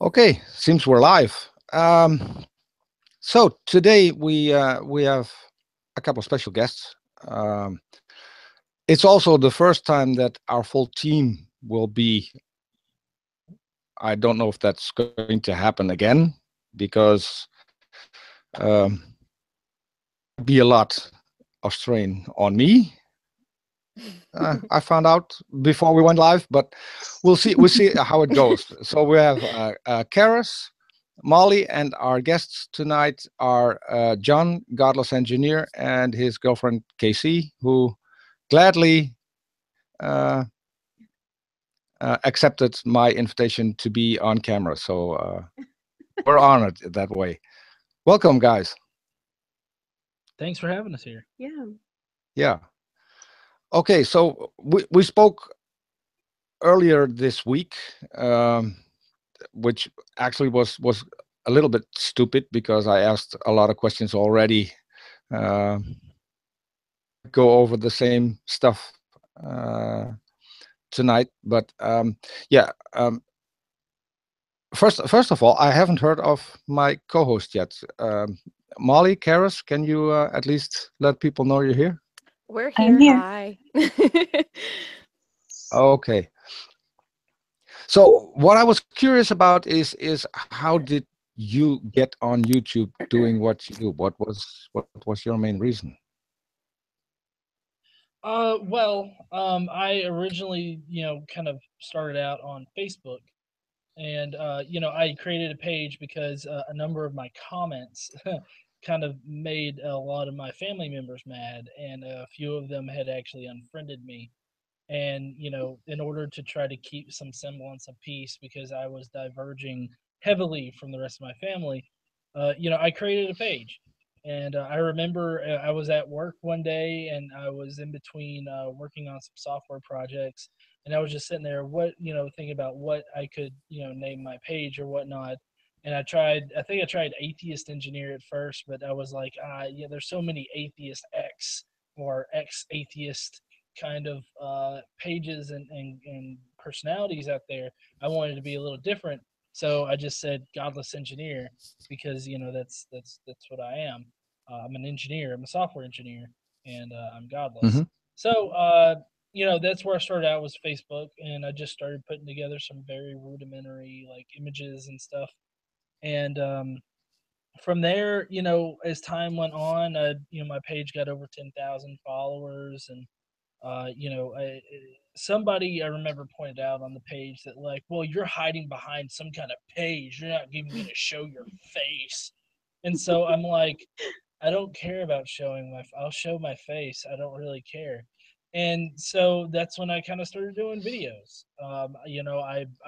Okay, seems we're live. So today we have a couple of special guests. It's also the first time that our full team will be. I don't know if that's going to happen again because be a lot of strain on me. I found out before we went live, but we'll see. We'll see how it goes. So we have Charis, Molly, and our guests tonight are John, Godless Engineer, and his girlfriend K.C, who gladly accepted my invitation to be on camera. So we're honored that way. Welcome, guys. Thanks for having us here. Yeah. Yeah. Okay, so we spoke earlier this week, which actually was a little bit stupid because I asked a lot of questions already. Go over the same stuff tonight, but yeah. First of all, I haven't heard of my co-host yet. Molly, Charis, can you at least let people know you're here? We're I'm here. here. Hi. Okay. So what I was curious about is how did you get on YouTube doing what you do? What was your main reason? I originally, kind of started out on Facebook, and I created a page because a number of my comments kind of made a lot of my family members mad, and a few of them had actually unfriended me. And in order to try to keep some semblance of peace, because I was diverging heavily from the rest of my family, I created a page. And I remember I was at work one day, and I was in between working on some software projects, and I was just sitting there, thinking about what I could, name my page or whatnot. And I think I tried Atheist Engineer at first, but I was like, yeah, there's so many Atheist X or X Atheist kind of pages and personalities out there. I wanted to be a little different, so I just said Godless Engineer, because that's what I am. I'm an engineer. I'm a software engineer, and I'm godless. Hmm. So that's where I started out, was Facebook, and I just started putting together some very rudimentary like images and stuff. And from there, as time went on, my page got over 10,000 followers, and somebody I remember pointed out on the page that, like, well, you're hiding behind some kind of page. You're not even going to show your face. And so I'm like, I don't care about showing I'll show my face. I don't really care. And so that's when I kind of started doing videos. I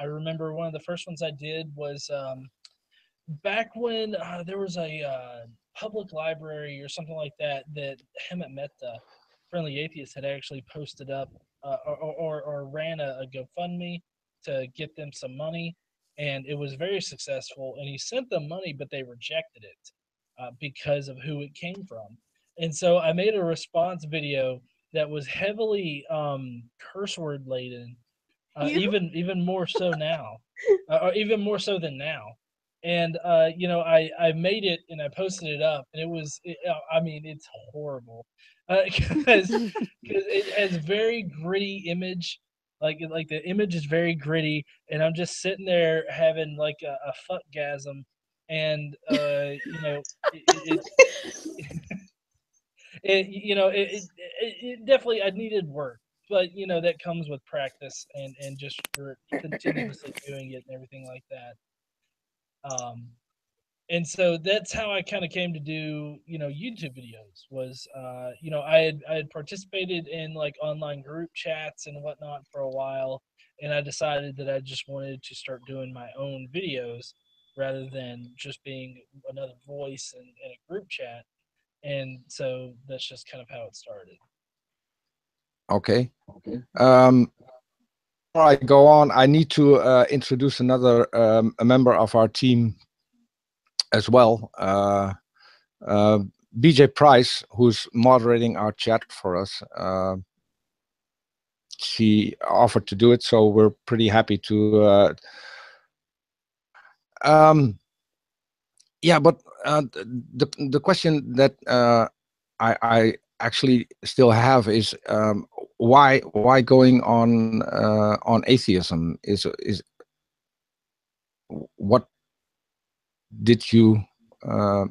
remember one of the first ones I did was back when there was a public library or something like that Hemet Meta, Friendly Atheist, had actually posted up or ran a GoFundMe to get them some money, and it was very successful. And he sent them money, but they rejected it because of who it came from. And so I made a response video that was heavily curse word laden, You? even more so now, or even more so than now. And I made it and I posted it up, and I mean, it's horrible because it has very gritty image. Like the image is very gritty, and I'm just sitting there having like a fuckgasm, and it definitely, I needed work, but that comes with practice and just for continuously doing it and everything like that. Um, and so that's how I kind of came to do YouTube videos. Was I had participated in like online group chats and whatnot for a while, and I decided that I just wanted to start doing my own videos rather than just being another voice in a group chat. And so that's just kind of how it started. Okay. Um, Before I go on, I need to introduce another a member of our team as well. BJ Price, who's moderating our chat for us. She offered to do it, so we're pretty happy to Yeah, but the question that I actually still have is, why going on atheism is what did you uh,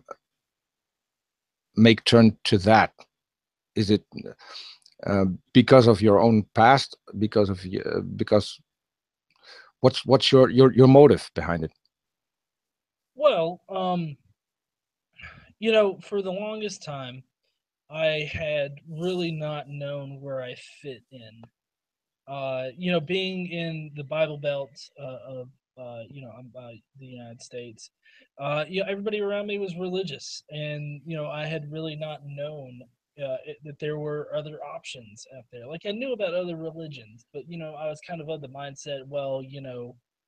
make turn to that? Is it because of your own past? Because what's your motive behind it? Well, for the longest time, I had really not known where I fit in. Being in the Bible Belt of the United States, everybody around me was religious, and I had really not known that there were other options out there. Like I knew about other religions, but I was kind of the mindset, well,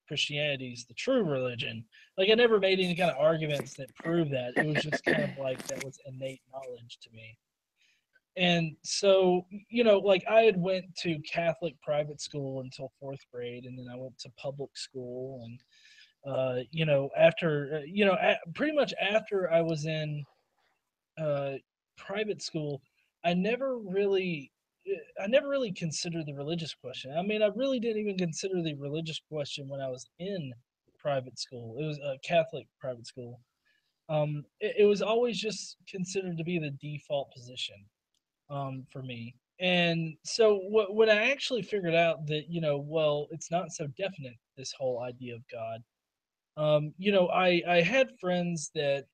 Christianity is the true religion. Like I never made any kind of arguments that prove that. It was just kind of like that was innate knowledge to me. And so like I had went to Catholic private school until fourth grade, and then I went to public school. And after pretty much after I was in uh private school, i never really I never really considered the religious question. I mean, I really didn't even consider the religious question when I was in private school. It was a Catholic private school. It was always just considered to be the default position for me. And so when I actually figured out that, well, it's not so definite, this whole idea of God. I had friends that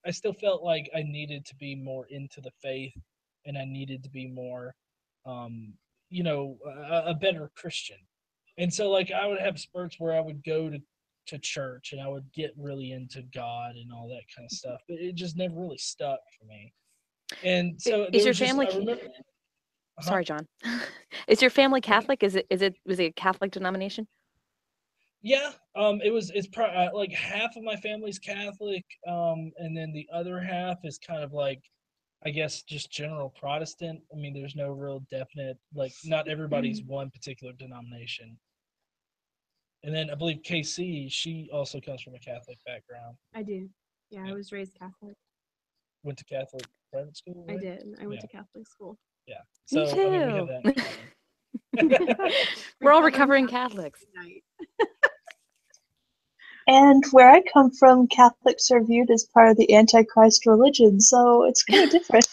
I still felt like I needed to be more into the faith, and I needed to be more, um, a better Christian. And so like I would have spurts where I would go to church and I would get really into God and all that kind of stuff, but it just never really stuck for me. And so Is there your was just family? I remember. Huh? Sorry, John. Is your family Catholic? Was it a Catholic denomination? Yeah, like half of my family's Catholic, and then the other half is kind of like, I guess, just general Protestant. I mean, there's no real definite, like, not everybody's one particular denomination. And then I believe KC, she also comes from a Catholic background. I do. Yeah, Yeah. I was raised Catholic. Went to Catholic private school, I right? did. I went Yeah. to Catholic school. Yeah. Me So I mean, we have too. that in common. We're all recovering Catholics. Tonight. And where I come from, Catholics are viewed as part of the Antichrist religion, so it's kind of different.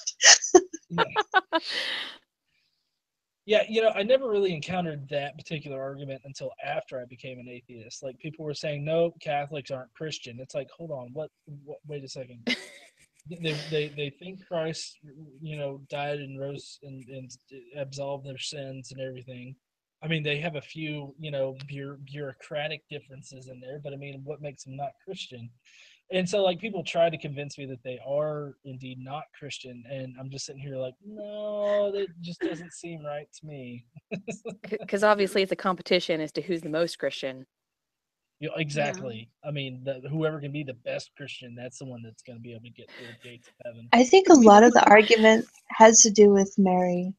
Yeah. Yeah, I never really encountered that particular argument until after I became an atheist. Like people were saying, "No, Catholics aren't Christian." It's like, hold on, what wait a second. They think Christ, died and rose and absolved their sins and everything. I mean, they have a few, bureaucratic differences in there, but I mean, what makes them not Christian? And so like people try to convince me that they are indeed not Christian, and I'm just sitting here like, no, that just doesn't seem right to me. Because obviously it's a competition as to who's the most Christian. Exactly. Yeah. I mean, whoever can be the best Christian, that's the one that's going to be able to get through the gates of heaven. I think a lot of the argument has to do with Mary,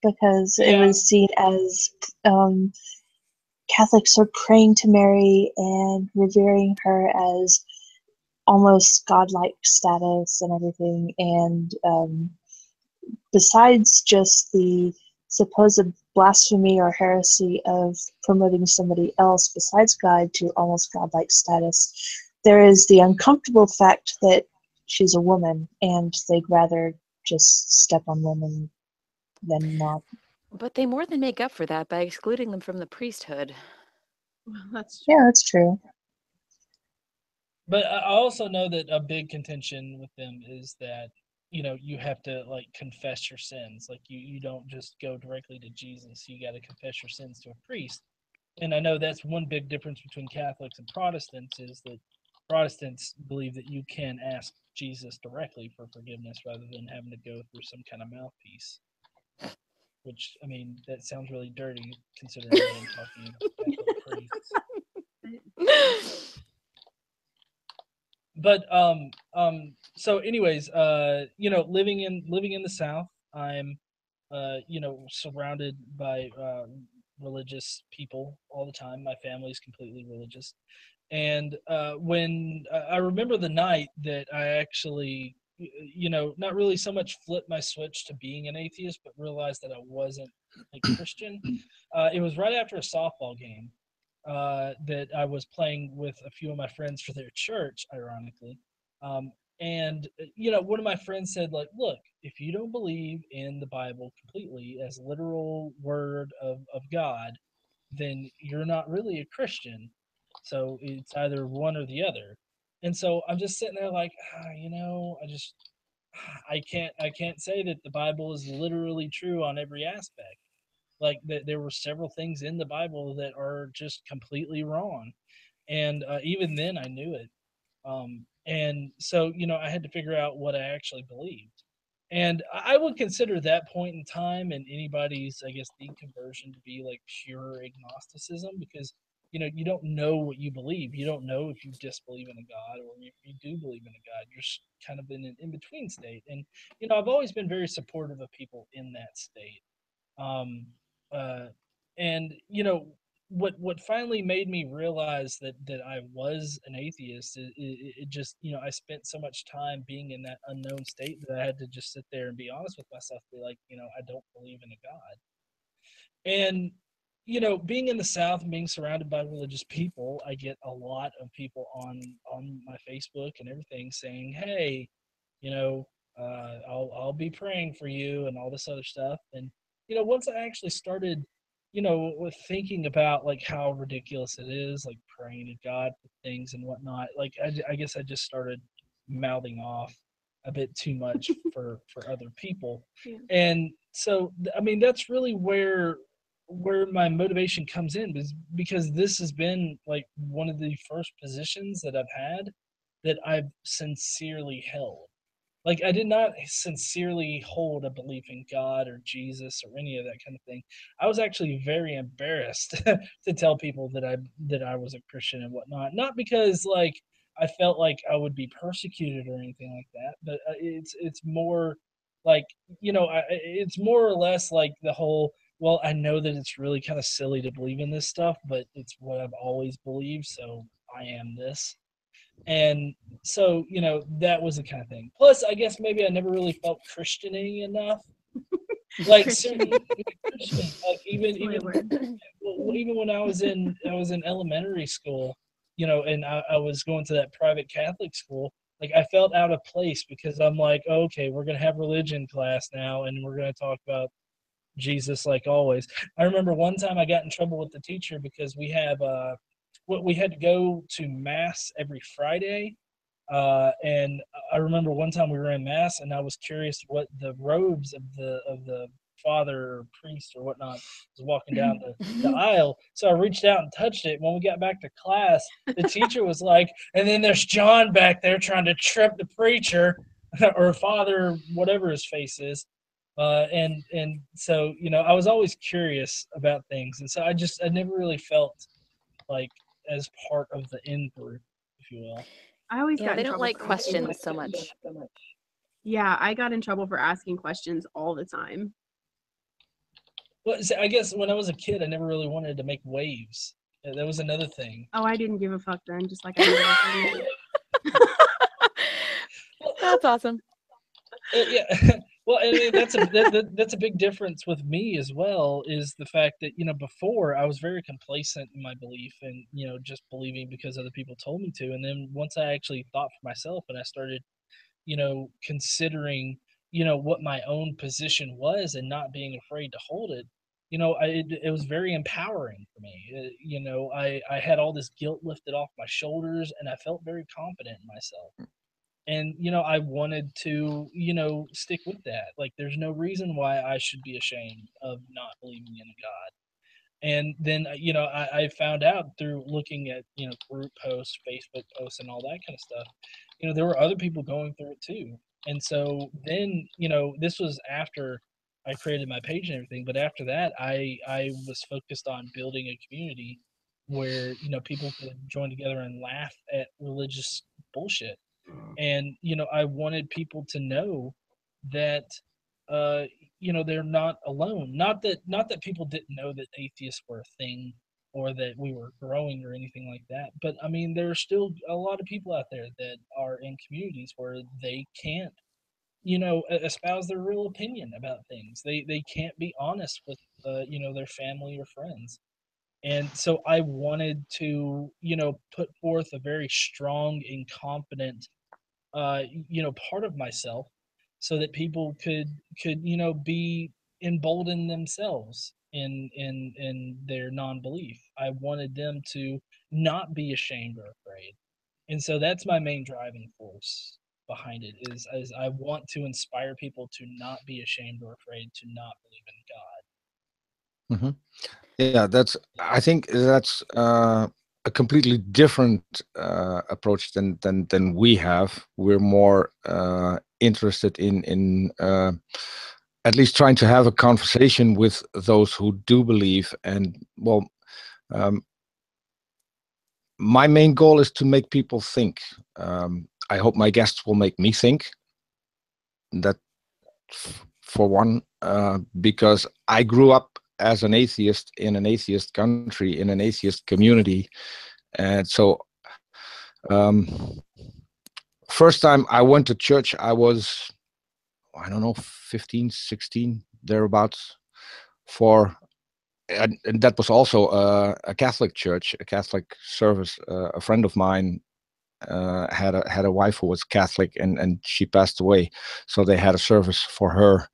because it was seen as Catholics are praying to Mary and revering her as almost godlike status and everything. And besides just the supposed blasphemy or heresy of promoting somebody else besides God to almost godlike status, there is the uncomfortable fact that she's a woman and they'd rather just step on women than not. But they more than make up for that by excluding them from the priesthood. Well, that's true. Yeah, that's true. But I also know that a big contention with them is that, you have to like confess your sins. Like you don't just go directly to Jesus. You got to confess your sins to a priest. And I know that's one big difference between Catholics and Protestants, is that Protestants believe that you can ask Jesus directly for forgiveness rather than having to go through some kind of mouthpiece. Which, I mean, that sounds really dirty considering that I'm talking about Catholic priests. But so anyways, living in the South, I'm surrounded by religious people all the time. My family is completely religious. And when I remember the night that I actually, not really so much flipped my switch to being an atheist, but realized that I wasn't a Christian. It was right after a softball game that I was playing with a few of my friends for their church, ironically. And one of my friends said, like, look, if you don't believe in the Bible completely as literal word of God, then you're not really a Christian. So it's either one or the other. And so I'm just sitting there like, I can't say that the Bible is literally true on every aspect. Like there were several things in the Bible that are just completely wrong. And even then I knew it. And so, I had to figure out what I actually believed. And I would consider that point in time and anybody's, I guess, deconversion to be like pure agnosticism, because, you don't know what you believe. You don't know if you disbelieve in a God or if you do believe in a God. You're kind of in an in-between state. And, I've always been very supportive of people in that state. Um, uh, and what finally made me realize that I was an atheist, it just, I spent so much time being in that unknown state that I had to just sit there and be honest with myself, be like, I don't believe in a God. And being in the South and being surrounded by religious people, I get a lot of people on my Facebook and everything saying, hey, I'll be praying for you and all this other stuff. And once I actually started, with thinking about like how ridiculous it is, like praying to God for things and whatnot, like I guess I just started mouthing off a bit too much for other people. Yeah. And so I mean that's really where my motivation comes in, because this has been like one of the first positions that I've had that I've sincerely held. Like I did not sincerely hold a belief in God or Jesus or any of that kind of thing. I was actually very embarrassed to tell people that I was a Christian and whatnot. Not because like I felt like I would be persecuted or anything like that, but it's more like it's more or less like the whole. Well, I know that it's really kind of silly to believe in this stuff, but it's what I've always believed, so I am this. And so, that was the kind of thing. Plus, I guess maybe I never really felt Christian-y enough. Like Christian-y. Christian, like even That's my word. well, even when I was in elementary school, and I was going to that private Catholic school, like I felt out of place because I'm like, okay, we're gonna have religion class now, and we're gonna talk about Jesus like always. I remember one time I got in trouble with the teacher because we had to go to mass every Friday. And I remember one time we were in mass and I was curious what the robes of the father or priest or whatnot was walking down the aisle. So I reached out and touched it. When we got back to class, the teacher was like, and then there's John back there trying to trip the preacher or father, whatever his face is. And so I was always curious about things, and so I never really felt like as part of the in group, if you will. I always Yeah, got they in don't trouble like for asking questions so much. Yeah, I got in trouble for asking questions all the time. Well, see, I guess when I was a kid, I never really wanted to make waves. That was another thing. Oh, I didn't give a fuck then, just like I never That's awesome. Yeah. Well, I mean that's a big difference with me as well. Is the fact that before I was very complacent in my belief and just believing because other people told me to, and then once I actually thought for myself and I started considering what my own position was and not being afraid to hold it, it was very empowering for me. I had all this guilt lifted off my shoulders and I felt very confident in myself. And I wanted to stick with that. Like there's no reason why I should be ashamed of not believing in a God. And then I found out through looking at group posts, Facebook posts, and all that kind of stuff, there were other people going through it too. And so then this was after I created my page and everything, but after that I was focused on building a community where people could join together and laugh at religious bullshit. And I wanted people to know that they're not alone. Not that people didn't know that atheists were a thing or that we were growing or anything like that. But I mean, there are still a lot of people out there that are in communities where they can't, espouse their real opinion about things. They can't be honest with, their family or friends. And so I wanted to, put forth a very strong and confident, part of myself, so that people could be emboldened themselves in their non-belief. I wanted them to not be ashamed or afraid. And so that's my main driving force behind it, is I want to inspire people to not be ashamed or afraid to not believe in God. Hmm. Yeah, I think that's a completely different approach than we have. We're more interested in at least trying to have a conversation with those who do believe. And well, my main goal is to make people think. I hope my guests will make me think. That, for one, because I grew up as an atheist in an atheist country, in an atheist community. And so first time I went to church, I was, I don't know, 15, 16, thereabouts. And that was also a Catholic church, a Catholic service. A friend of mine had a wife who was Catholic, and she passed away, so they had a service for her.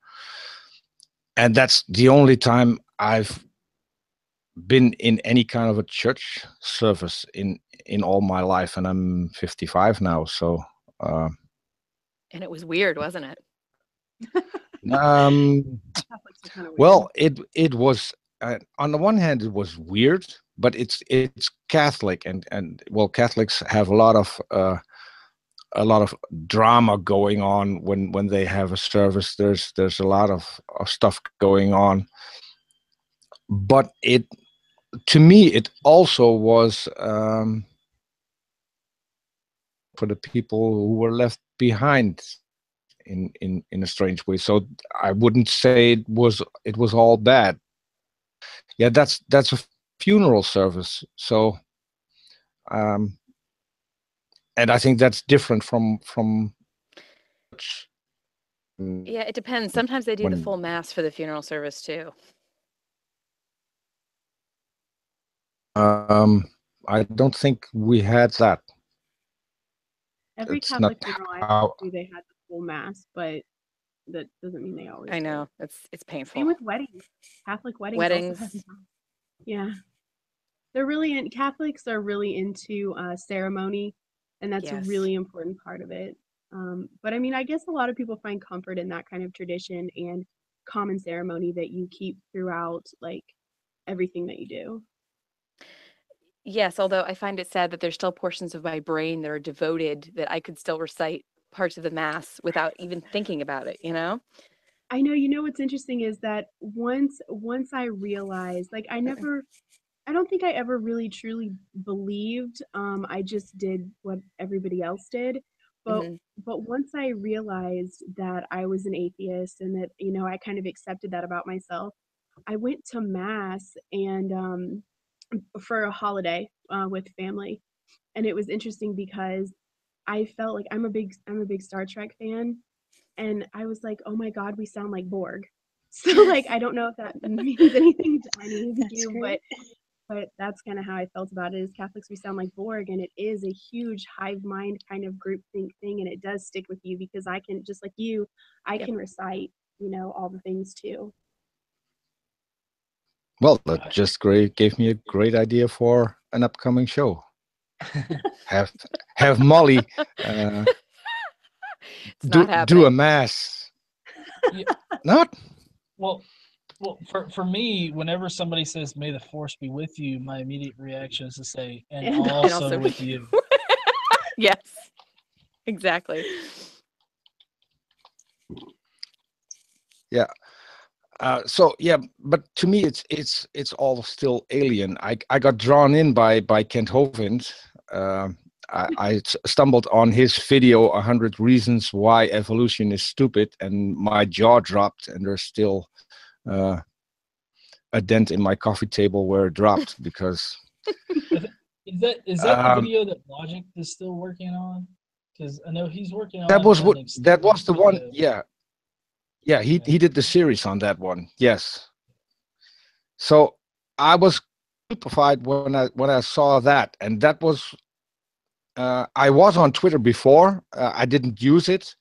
And that's the only time I've been in any kind of a church service in all my life, and I'm 55 now. So And it was weird, wasn't it? Well, it was, on the one hand it was weird, but it's Catholic, and well, Catholics have a lot of drama going on when they have a service. There's a lot of stuff going on, but to me it also was for the people who were left behind in a strange way. So I wouldn't say it was all bad. Yeah, that's a funeral service. So and I think that's different from Yeah, it depends. Sometimes they do the when full mass for the funeral service too. I don't think we had that. Every It's Catholic not funeral I how. do, they had the full mass, but that doesn't mean they always I do. know it's Same painful. with weddings. Catholic weddings also have Weddings. mass. Yeah, Catholics are really into ceremony, and that's a Yes. really important part of it. But I mean, I guess a lot of people find comfort in that kind of tradition and common ceremony that you keep throughout, like everything that you do. Yes, although I find it sad that there's still portions of my brain that are devoted that I could still recite parts of the mass without even thinking about it, you know? I know, you know what's interesting is that once I realized, like I don't think I ever really truly believed. I just did what everybody else did. But Hmm. but once I realized that I was an atheist and that, I kind of accepted that about myself, I went to mass and for a holiday with family. And it was interesting because I felt like I'm a big Star Trek fan, and I was like, "Oh my God, we sound like Borg." So like, I don't know if that means anything to any of That's you, great. but that's kind of how I felt about it. As Catholics, we sound like Borg, and it is a huge hive mind kind of group think thing, and it does stick with you because I can, just like you, I Yep. can recite, all the things too. Well, that just gave me a great idea for an upcoming show. Have Molly It's not do a happening. mass. Yeah, Not? well, for me, whenever somebody says "May the Force be with you," my immediate reaction is to say, "And And also with you." Yes, exactly. Yeah. So yeah, but to me it's all still alien. I got drawn in by Kent Hovind. I stumbled on his video, 100 Reasons Why Evolution is Stupid, and my jaw dropped, and there's still a dent in my coffee table where it dropped because. Is that the video that Logic is still working on? Because I know he's working on that was what an that was the one. video. Yeah. He did the series on that one. Yes. So I was stupefied when I saw that, and that was. I was on Twitter before. I didn't use it,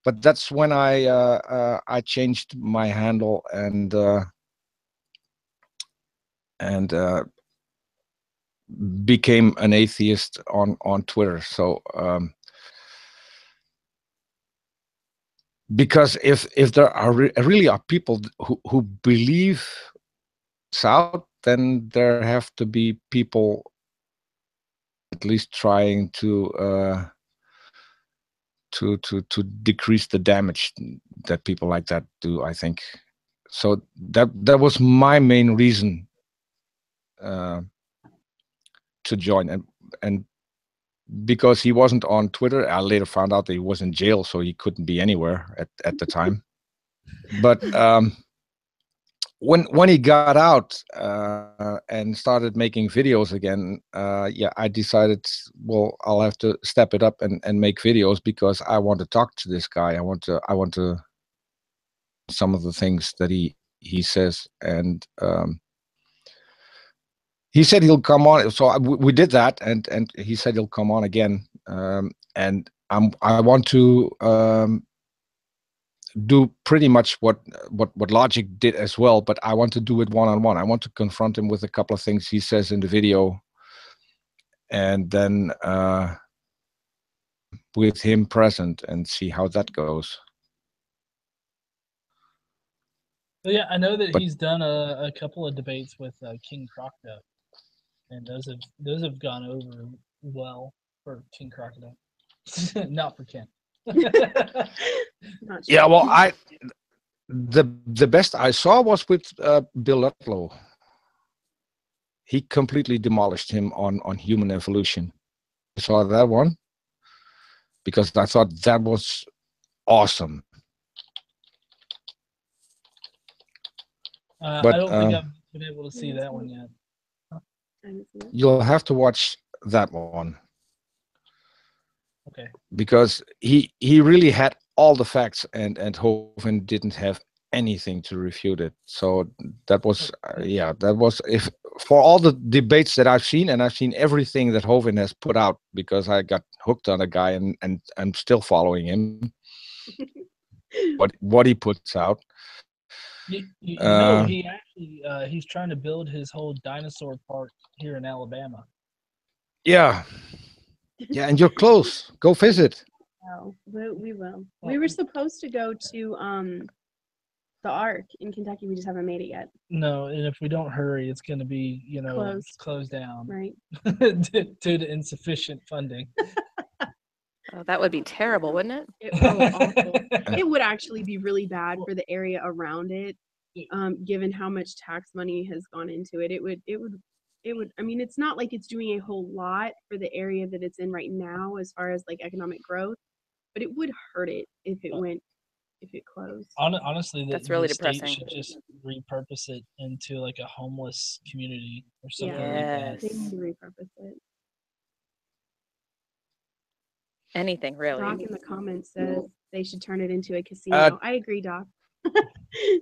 but that's when I changed my handle and became an atheist on Twitter. So because if there are really are people who believe it's out, then there have to be people at least trying to decrease the damage that people like that do, I think. So that was my main reason to join, and because he wasn't on Twitter, I later found out that he was in jail, so he couldn't be anywhere at the time. But when he got out and started making videos again, yeah, I decided, well, I'll have to step it up and make videos because I want to talk to this guy. I want to some of the things that he says, and he said he'll come on. So we did that, and he said he'll come on again. And I want to do pretty much what Logic did as well, but I want to do it one-on-one. I want to confront him with a couple of things he says in the video, and then with him present, and see how that goes. So yeah, I know that he's done a couple of debates with King Crocodile, and those have gone over well for King Crocodile, not for Ken. Not sure. Yeah, well, the best I saw was with Bill Ludlow. He completely demolished him on human evolution. I saw that one because I thought that was awesome. But I don't think I've been able to see that one yet. You'll have to watch that one. Okay. Because he really had all the facts, and Hovind didn't have anything to refute it. So that was yeah, that was, if for all the debates that I've seen, and I've seen everything that Hovind has put out, because I got hooked on a guy and I'm still following him. what he puts out. You know, he actually he's trying to build his whole dinosaur park here in Alabama. Yeah. Yeah, and you're close. Go visit. Oh, we will. We were supposed to go to the Ark in Kentucky. We just haven't made it yet. No, and if we don't hurry, it's going to be, closed down, right? due to insufficient funding. Oh, that would be terrible, wouldn't it? It would actually be really bad for the area around it, given how much tax money has gone into it. It would. I mean, it's not like it's doing a whole lot for the area that it's in right now as far as like economic growth, but it would hurt it if it closed. Honestly, that's really state depressing. should just repurpose it into like a homeless community or something like Yes. that. They need to repurpose it. Anything really. Doc in the comments says they should turn it into a casino. I agree, Doc.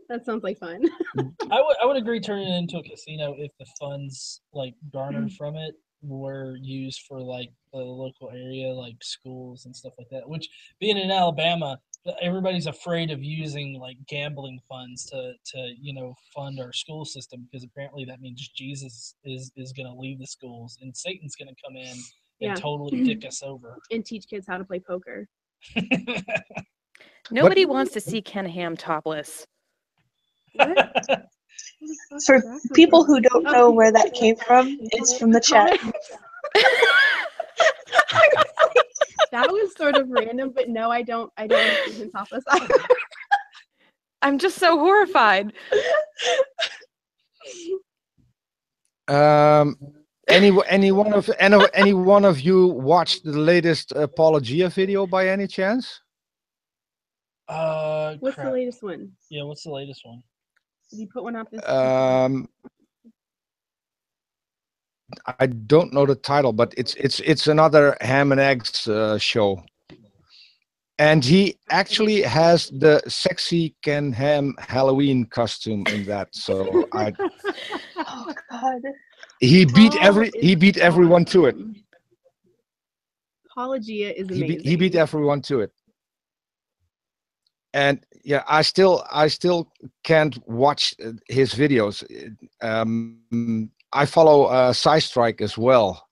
That sounds like fun. I would agree turning it into a casino if the funds like garnered from it were used for like the local area, like schools and stuff like that. Which, being in Alabama, everybody's afraid of using like gambling funds to fund our school system, because apparently that means Jesus is going to leave the schools and Satan's going to come in and totally dick us over and teach kids how to play poker. Nobody wants to see Ken Ham topless. What? For people who don't know where that came from, it's from the chat. That was sort of random, but no, I don't see him topless. I'm just so horrified. any one of you watched the latest Apologia video by any chance? What's the Crap. latest one? Yeah, what's the latest one? Did you put one out this? I don't know the title, but it's another ham and eggs show, and he actually has the sexy Ken Ham Halloween costume in that. So Oh God. he beat Paul everyone to it. awesome. Apologia is He amazing. beat everyone to it. And yeah, I still can't watch his videos. I follow Strike as well,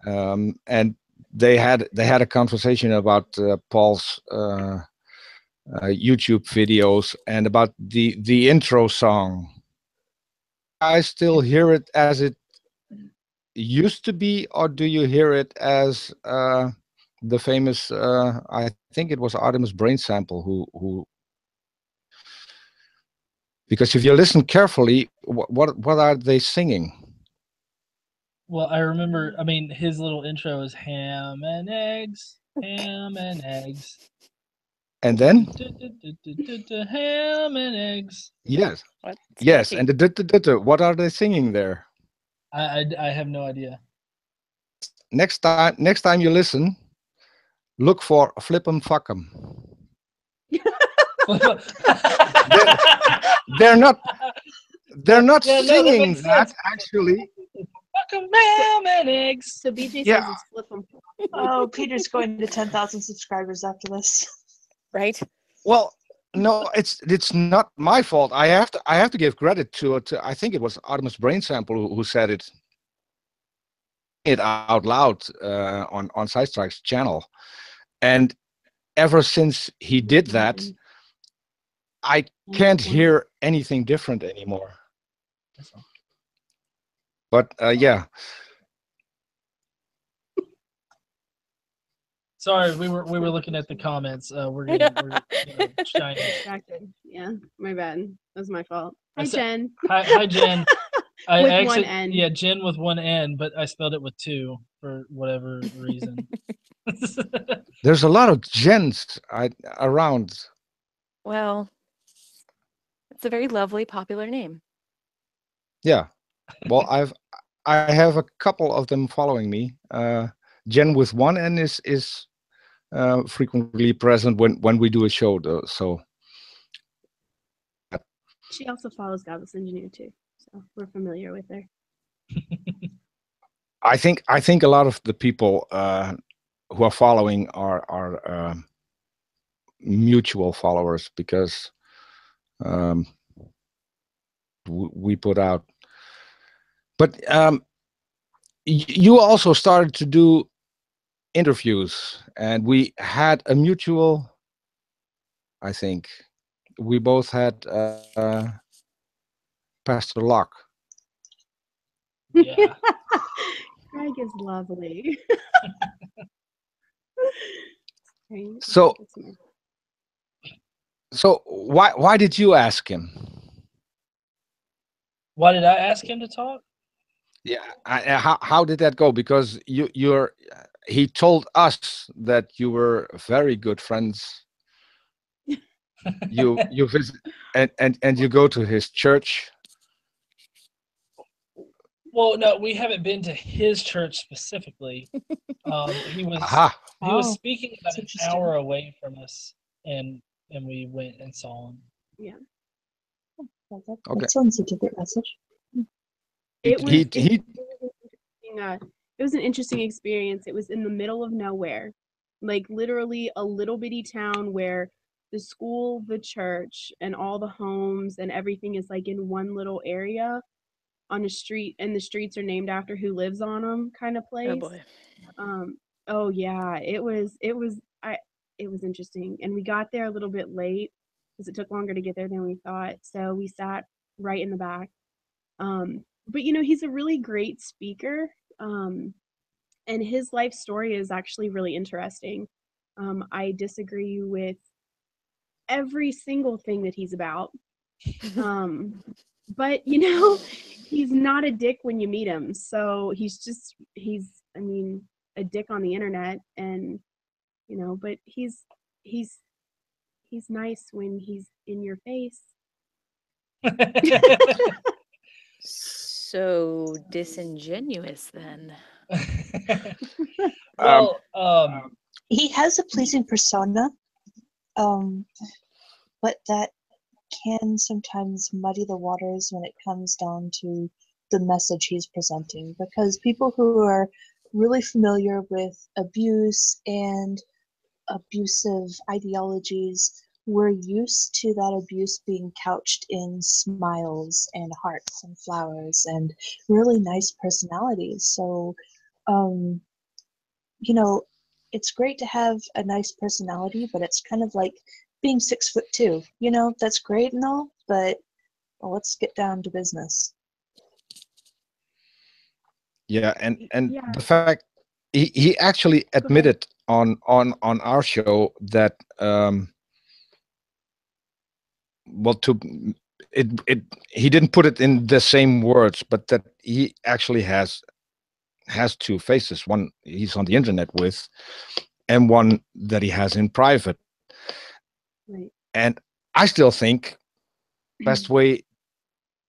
and they had a conversation about Paul's YouTube videos and about the intro song. I still hear it as it used to be, or do you hear it as the famous? I think it was Artemis Brain Sample who. Because if you listen carefully, what are they singing? Well, I remember. I mean, his little intro is ham and eggs, ham and eggs, And then ham and eggs. yes, What? yes, Sketchy. and the what are they singing there? I have no idea. Next time you listen, look for flip 'em fuck 'em. They're not Yeah, no, that singing makes that sense. actually. Fuck 'em, ham and eggs. So BJ Yeah. says it's flip 'em. Oh, Peter's going to 10,000 subscribers after this. Right? Well, no, it's not my fault. I have to give credit to I think it was Artemis Brain Sample who said it out loud on Sidestrike's channel, and ever since he did that, I can't hear anything different anymore. But yeah. Sorry, we were looking at the comments. We're shining. Distracted. Yeah, my bad. That was my fault. I Hi, said- Jen. Hi, Jen. I With actually, one N. Yeah, Jen with one N, but I spelled it with two for whatever reason. There's a lot of gens around. Well, it's a very lovely, popular name. Yeah. Well, I have a couple of them following me. Jen with one N is frequently present when we do a show, though. So She also follows Godless Engineer too, so we're familiar with her. I think a lot of the people who are following are mutual followers because we put out. But you also started to do interviews, and we had a mutual. I think we both had Pastor Locke. Yeah. Greg is lovely. So why did you ask him? Why did I ask him to talk? Yeah, how did that go? Because he told us that you were very good friends. You visit and you go to his church. Well, no, we haven't been to his church specifically. He was speaking about an hour away from us, and we went and saw him. Yeah. Okay. That sounds like a good message. It was an interesting experience. It was in the middle of nowhere, like literally a little bitty town where the school, the church, and all the homes and everything is like in one little area on a street, and the streets are named after who lives on them, kind of place. Oh boy. Oh yeah, it was interesting, and we got there a little bit late because it took longer to get there than we thought. So we sat right in the back. But he's a really great speaker, and his life story is actually really interesting. I disagree with every single thing that he's about. but you know, he's not a dick when you meet him. So he's I mean, a dick on the internet, and you know, but he's nice when he's in your face. So disingenuous then. Well, He has a pleasing persona, but that can sometimes muddy the waters when it comes down to the message he's presenting, because people who are really familiar with abuse and abusive ideologies, we're used to that abuse being couched in smiles and hearts and flowers and really nice personalities. So, you know, it's great to have a nice personality, but it's kind of like being 6'2". You know, that's great and all, but well, let's get down to business. Yeah, and Yeah. the fact he actually admitted on our show that well, he didn't put it in the same words, but that he actually has two faces. One he's on the internet with, and one that he has in private. Right. And I still think best way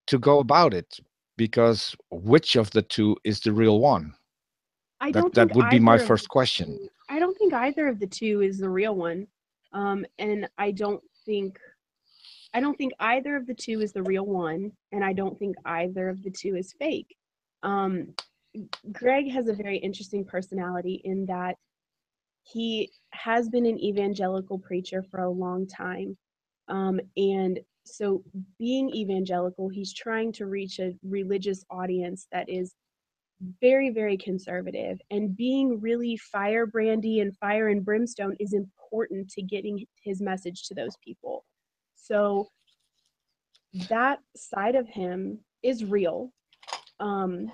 to go about it, because which of the two is the real one? I don't That think would be my either of first the question. two- I don't think either of the two is the real one. And I don't think either of the two is the real one, and I don't think either of the two is fake. Um, Greg has a very interesting personality in that he has been an evangelical preacher for a long time. And so, being evangelical, he's trying to reach a religious audience that is very, very conservative. And being really firebrandy and fire and brimstone is important to getting his message to those people. So, that side of him is real. Um,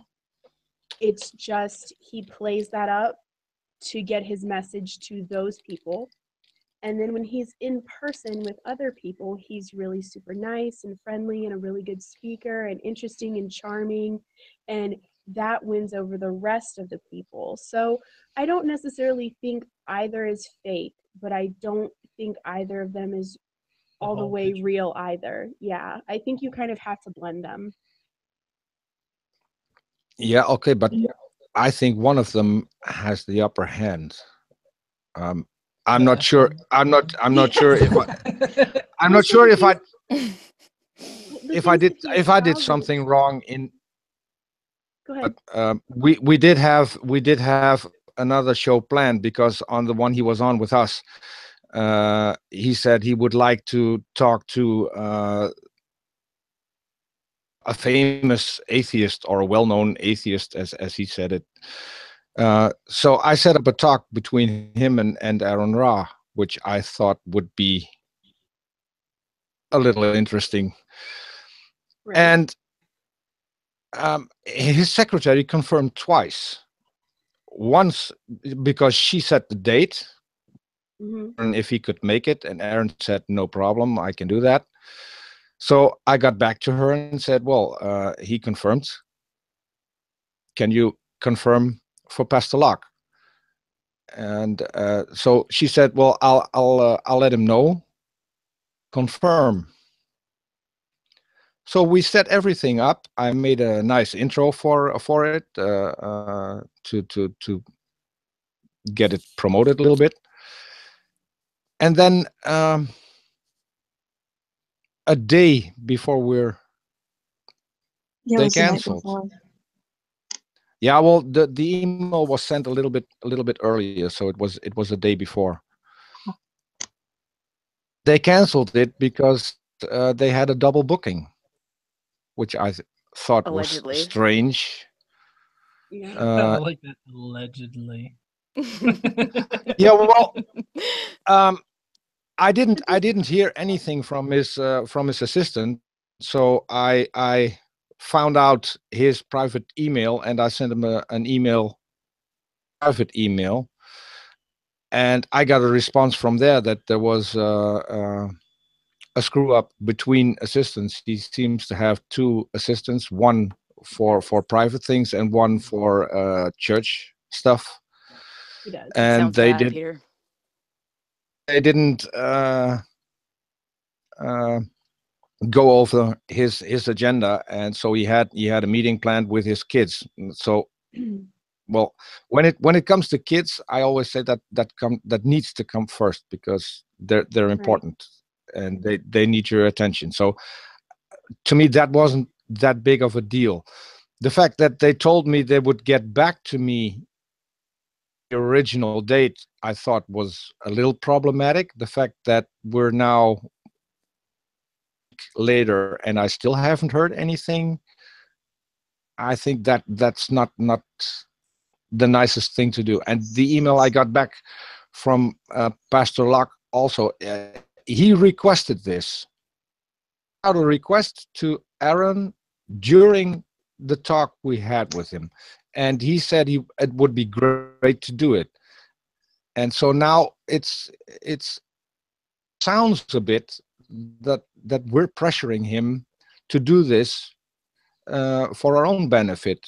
it's just he plays that up to get his message to those people. And then when he's in person with other people, he's really super nice and friendly and a really good speaker and interesting and charming. And that wins over the rest of the people. So I don't necessarily think either is fake, but I don't think either of them is all the way real either. Yeah, I think you kind of have to blend them. Yeah, okay, but I think one of them has the upper hand. I'm not sure. I'm not sure if I'm not sure if I did something wrong in. Go ahead. But we did have another show planned, because on the one he was on with us, he said he would like to talk to a famous atheist, or a well-known atheist, as he said it. So I set up a talk between him and Aaron Ra, which I thought would be a little interesting. Right. And his secretary confirmed twice. Once because she set the date, and if he could make it, and Aaron said no problem, I can do that. So I got back to her and said, well, he confirmed. Can you confirm for Pastor Locke? And so she said, well, I'll let him know. Confirm. So we set everything up. I made a nice intro for it to get it promoted a little bit, and then a day before they canceled. Yeah, well, the email was sent a little bit earlier, so it was a day before. They canceled it because they had a double booking, which I thought Allegedly. was strange. Yeah. I like that, allegedly. Yeah, well, I didn't hear anything from his assistant, so I found out his private email, and I sent him an email, private email, and I got a response from there that there was a screw up between assistants. He seems to have two assistants, one for private things and one for church stuff. He does. And Sounds bad, Peter. they didn't go over his agenda, and so he had a meeting planned with his kids. So well, when it comes to kids, I always say that needs to come first, because they're important, and they need your attention. So to me, that wasn't that big of a deal. The fact that they told me they would get back to me the original date, I thought was a little problematic. The fact that we're now later and I still haven't heard anything, I think that's not the nicest thing to do. And the email I got back from Pastor Locke also, he requested this. Out a request to Aaron during the talk we had with him, and he said it would be great to do it. And so now it's sounds a bit that we're pressuring him to do this for our own benefit,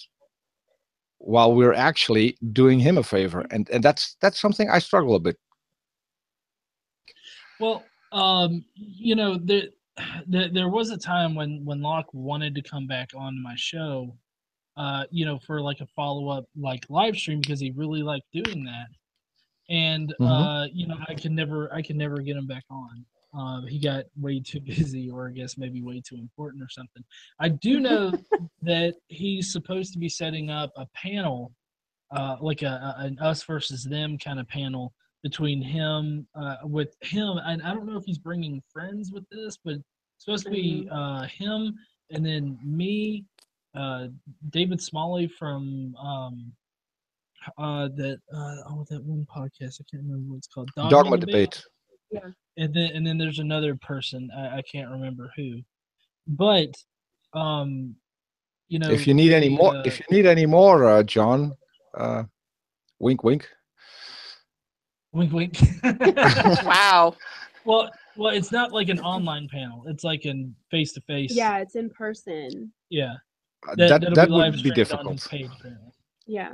while we're actually doing him a favor, and that's something I struggle a bit. Well, you know, there was a time when Locke wanted to come back on my show, you know, for like a follow-up like live stream, because he really liked doing that. And you know, I could never get him back on. He got way too busy, or I guess maybe way too important or something. I do know that he's supposed to be setting up a panel, like an us versus them kind of panel between him, with him, and I don't know if he's bringing friends with this, but it's supposed to be him, and then me, David Smalley from that one podcast, I can't remember what it's called, Dogma Debate. Yeah. And then there's another person, I can't remember who, but you know, If you need any more, John, wink wink. Wink wink. Wow. Well, it's not like an online panel. It's like in face to face. Yeah, it's in person. Yeah. That that'll be live would be streamed on his difficult. page, apparently. Yeah.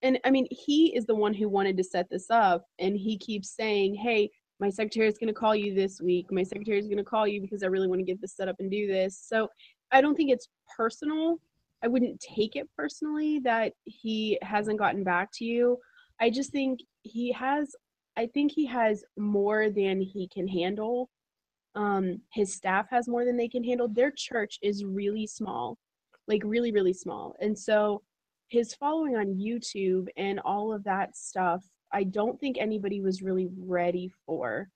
And I mean, he is the one who wanted to set this up, and he keeps saying, hey, my secretary is going to call you this week. My secretary is going to call you because I really want to get this set up and do this. So I don't think it's personal. I wouldn't take it personally that he hasn't gotten back to you. I just think he has more than he can handle. His staff has more than they can handle. Their church is really small, like really, really small. And so his following on YouTube and all of that stuff, I don't think anybody was really ready for,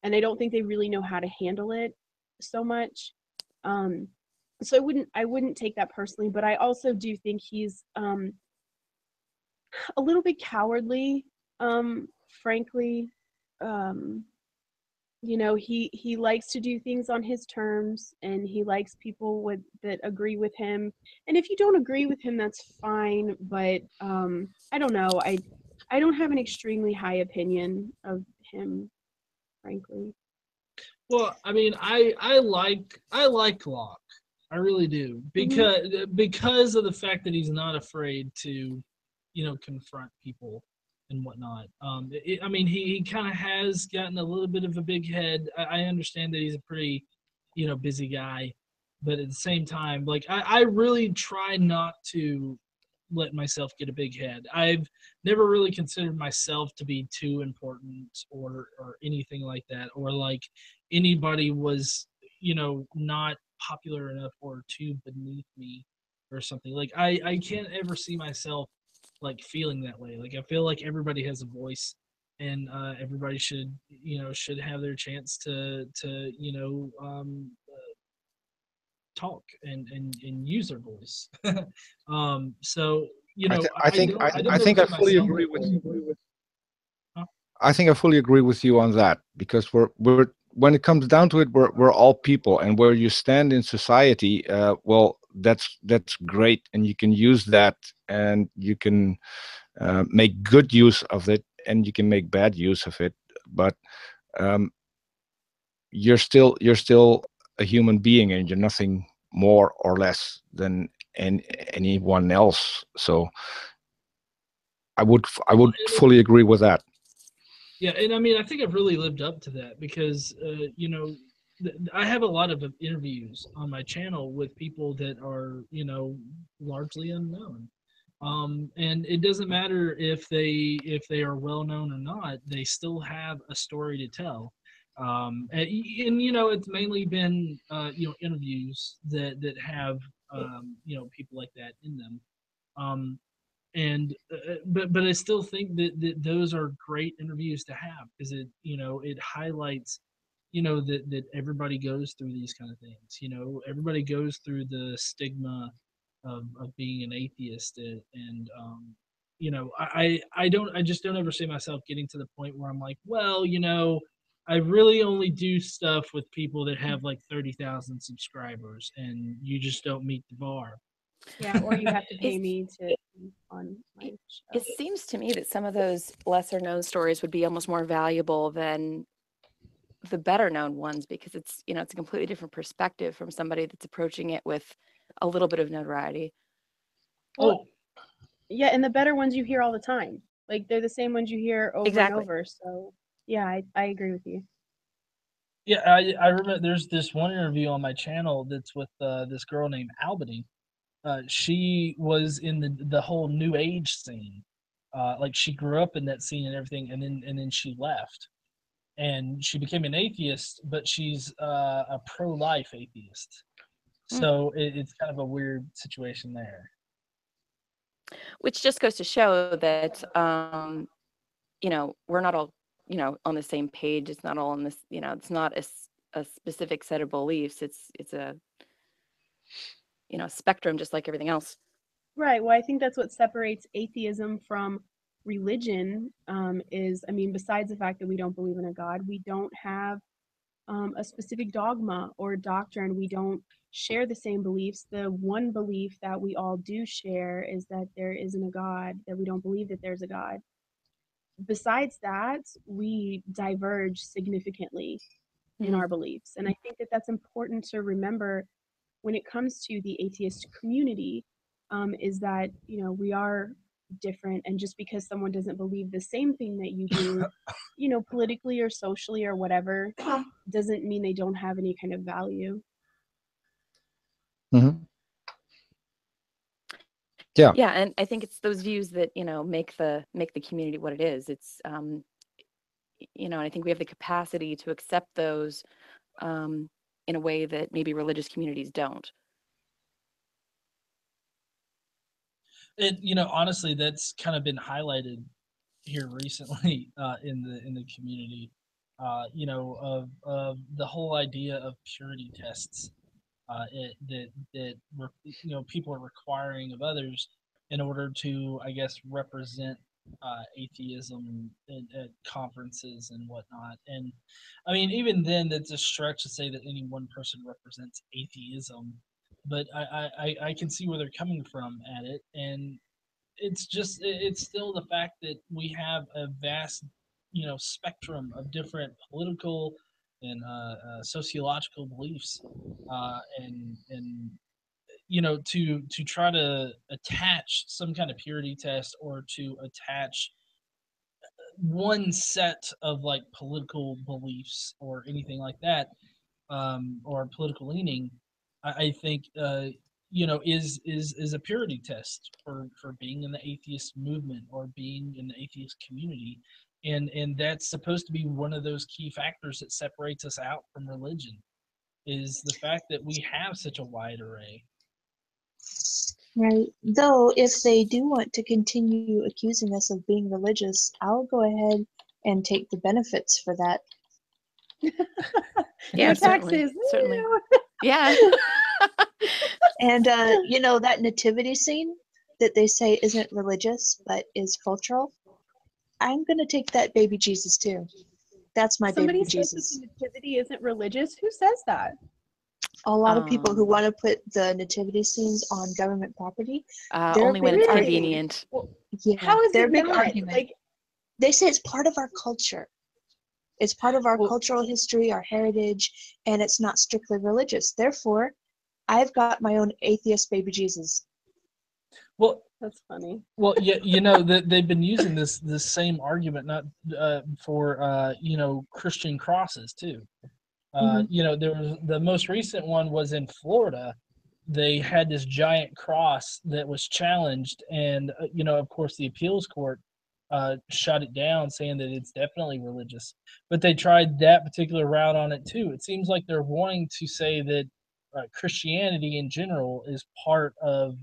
and I don't think they really know how to handle it so much. So I wouldn't take that personally, but I also do think he's a little bit cowardly, frankly. You know, he likes to do things on his terms, and he likes people that agree with him. And if you don't agree with him, that's fine. But I don't know. I don't have an extremely high opinion of him, frankly. Well, I mean, I like Locke. I really do, because of the fact that he's not afraid to, you know, confront people and whatnot. I mean, he kind of has gotten a little bit of a big head. I understand that he's a pretty, you know, busy guy, but at the same time, like I really try not to let myself get a big head. I've never really considered myself to be too important or anything like that, or like anybody was, you know, not popular enough or too beneath me or something. Like I can't ever see myself like feeling that way. Like I feel like everybody has a voice, and everybody should, you know, should have their chance to you know, talk and use their voice. So you know, I think I fully agree with you. I think I fully agree with you on that, because we're when it comes down to it, we're all people, and where you stand in society, well, that's great, and you can use that, and you can make good use of it, and you can make bad use of it. But you're still a human being, and you're nothing more or less than anyone else. So I would fully agree with that. Yeah, and I mean, I think I've really lived up to that because, you know, I have a lot of interviews on my channel with people that are, you know, largely unknown. And it doesn't matter if they are well known or not; they still have a story to tell. And you know, it's mainly been you know, interviews that have you know, people like that in them. Um, and but I still think that those are great interviews to have because it, you know, it highlights, you know, that everybody goes through these kind of things. You know, everybody goes through the stigma of being an atheist, and you know, I just don't ever see myself getting to the point where I'm like, well, you know, I really only do stuff with people that have like 30,000 subscribers, and you just don't meet the bar. Yeah, or you have to pay It's- me to be on my show. It seems to me that some of those lesser known stories would be almost more valuable than the better known ones, because it's, you know, it's a completely different perspective from somebody that's approaching it with a little bit of notoriety. Well, yeah, and the better ones you hear all the time. Like they're the same ones you hear over Exactly. and over. So yeah, I agree with you. Yeah, I remember there's this one interview on my channel that's with this girl named Albany. She was in the whole New Age scene. Like she grew up in that scene and everything, and then she left, and she became an atheist, but she's a pro-life atheist. So it's kind of a weird situation there. Which just goes to show that, you know, we're not all, you know, on the same page. It's not all on this, you know, it's not a specific set of beliefs. It's a, you know, spectrum, just like everything else. Right. Well, I think that's what separates atheism from religion. Is, I mean, besides the fact that we don't believe in a God, we don't have a specific dogma or doctrine. We don't share the same beliefs. The one belief that we all do share is that there isn't a God, that we don't believe that there's a God. Besides that, we diverge significantly in our beliefs. And I think that that's important to remember when it comes to the atheist community, is that, you know, we are different. And just because someone doesn't believe the same thing that you do, you know, politically or socially or whatever, doesn't mean they don't have any kind of value. Mm-hmm. Yeah. Yeah, and I think it's those views that, you know, make the community what it is. It's you know, and I think we have the capacity to accept those in a way that maybe religious communities don't. And you know, honestly, that's kind of been highlighted here recently in the community. You know, of the whole idea of purity tests that you know, people are requiring of others in order to, I guess, represent atheism at conferences and whatnot. And I mean, even then, that's a stretch to say that any one person represents atheism. But I can see where they're coming from at it, and it's still the fact that we have a vast, you know, spectrum of different political and sociological beliefs, and you know, to try to attach some kind of purity test or to attach one set of like political beliefs or anything like that, or political leaning, I think you know, is a purity test for being in the atheist movement or being in the atheist community, and that's supposed to be one of those key factors that separates us out from religion, is the fact that we have such a wide array. Right. Though, if they do want to continue accusing us of being religious, I'll go ahead and take the benefits for that. Yeah, No certainly, taxes. certainly. Yeah. And, you know, that nativity scene that they say isn't religious but is cultural, I'm going to take that baby Jesus too. That's my Somebody baby says that Jesus. the nativity isn't religious. Who says that? A lot of people who want to put the nativity scenes on government property, their only when big it's Really? convenient. Well, yeah, how is their it big not? argument. Like, They say it's part of our culture. It's part of our Well- cultural history, our heritage, and it's not strictly religious. Therefore, I've got my own atheist baby Jesus. Well, That's funny. well, yeah, they've been using this same argument not for Christian crosses too. There was the most recent one was in Florida. They had this giant cross that was challenged, and of course, the appeals court shut it down, saying that it's definitely religious. But they tried that particular route on it too. It seems like they're wanting to say that Christianity in general is part of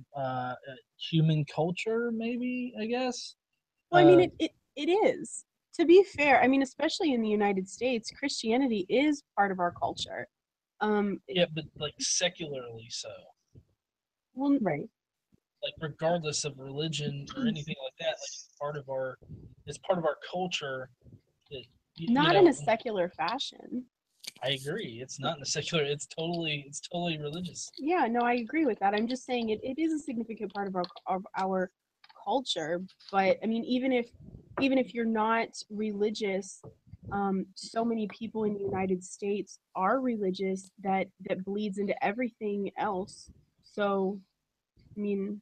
human culture, maybe, I guess. Well, I mean, it is. To be fair, I mean, especially in the United States, Christianity is part of our culture. Yeah, but like secularly so. Well, Right. Like regardless of religion or anything like that, like it's part of our culture. That, not in a secular fashion. I agree. It's not in a secular. It's totally religious. Yeah, no, I agree with that. I'm just saying it is a significant part of our culture. But I mean, even if you're not religious, so many people in the United States are religious that bleeds into everything else. So, I mean,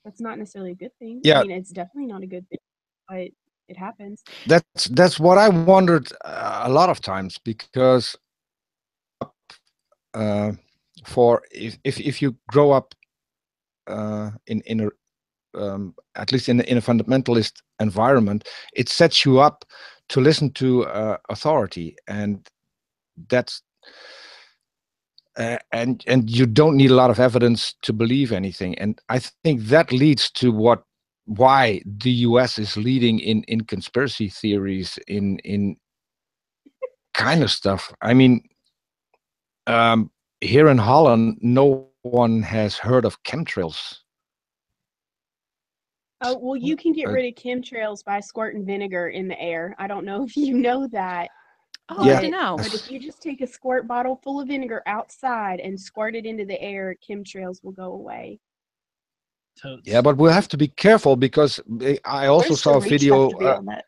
that's not necessarily a good thing. Yeah. I mean, it's definitely not a good thing, but it happens. That's what I wondered a lot of times, because for if you grow up in a at least in a fundamentalist environment, it sets you up to listen to authority, and that's and you don't need a lot of evidence to believe anything. And I think that leads to why the US is leading in conspiracy theories, in kind of stuff. I mean, here in Holland, no one has heard of chemtrails. Oh, well, you can get rid of chemtrails by squirting vinegar in the air. I don't know if you know that. Oh, Yeah. I didn't know. But if you just take a squirt bottle full of vinegar outside and squirt it into the air, chemtrails will go away. Totes. Yeah, but we'll have to be careful, because I also Where's saw the a reach video. have to be on that?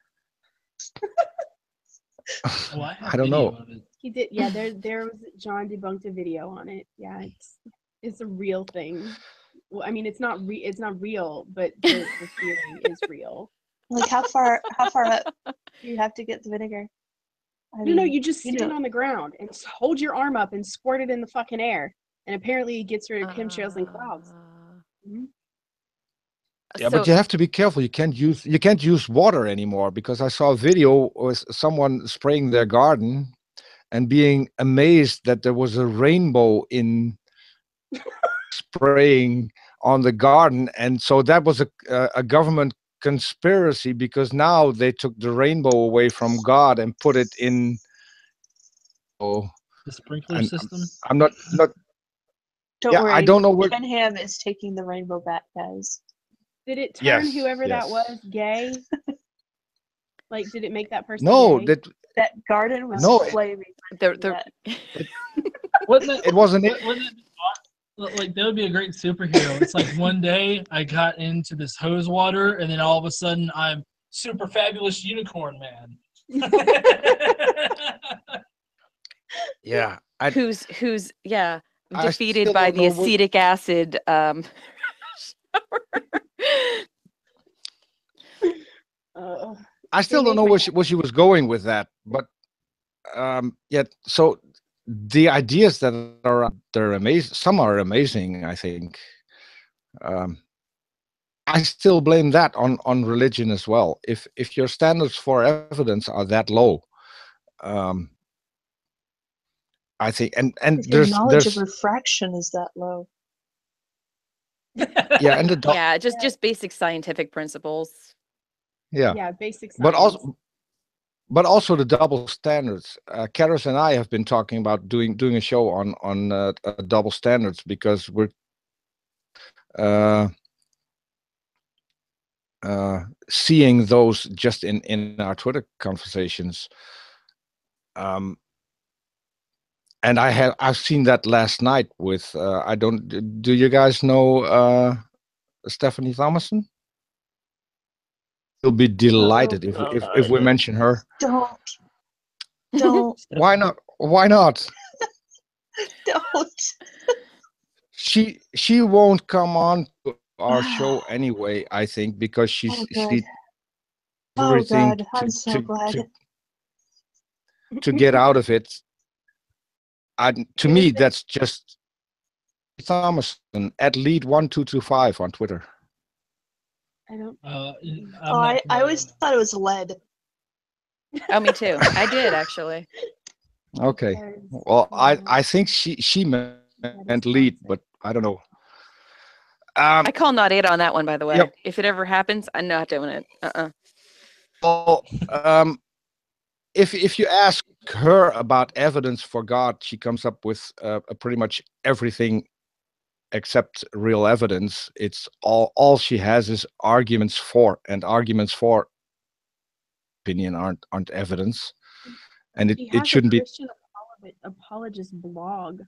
Oh, I have I don't video know. of it. He did, yeah. There was John debunked a video on it. Yeah, it's a real thing. Well, I mean, it's not real, but the theory is real. Like how far up do you have to get the vinegar? I No, mean, you just you stand know- on the ground and hold your arm up and squirt it in the fucking air, and apparently it gets rid of chemtrails and clouds. Mhm. Yeah, but you have to be careful. You can't use water anymore, because I saw a video with someone spraying their garden and being amazed that there was a rainbow in spraying on the garden, and so that was a government conspiracy, because now they took the rainbow away from God and put it in. Oh, The sprinkler and system. I'm not. Don't Yeah, worry. I don't know where. Benham is taking the rainbow back, guys. Did it turn Yes, whoever that yes. was gay? Like, did it make that person No, gay? That garden was No, flaming. They're Wasn't it wasn't. Wouldn't it be like that would be a great superhero? It's like one day I got into this hose water, and then all of a sudden I'm super fabulous unicorn man. Yeah, who's I defeated still by don't the know what- acetic acid I still They don't know make where she was going with that, but yet so the ideas that are they're amazing. Some are amazing, I think. I still blame that on religion as well. If your standards for evidence are that low, I think, and If your knowledge of there's refraction is that low. yeah, and the yeah, just basic scientific principles. yeah, basic science. but also the double standards. Charis and I have been talking about doing a show on double standards, because we're seeing those just in our Twitter conversations. And I've seen that last night with do you guys know Stephanie Thomason? will be delighted Oh, if we mention her. Don't. Don't. Why not? Why not? Don't. She won't come on to our show anyway. I think because Oh, good. she Oh, everything God. I'm so glad. to get out of it. To me, that's just Thomason at lead1225 on Twitter. I don't. Oh, I always thought it was lead. Oh, me too. I did actually. Okay. Because, Well, I think she meant lead, but I don't know. I call not it on that one, by the way. Yep. If it ever happens, I'm not doing it. Well, if you ask her about evidence for God, she comes up with pretty much everything except real evidence. It's all she has is arguments for, and arguments for opinion aren't evidence, and it shouldn't be. Christian apologist blog.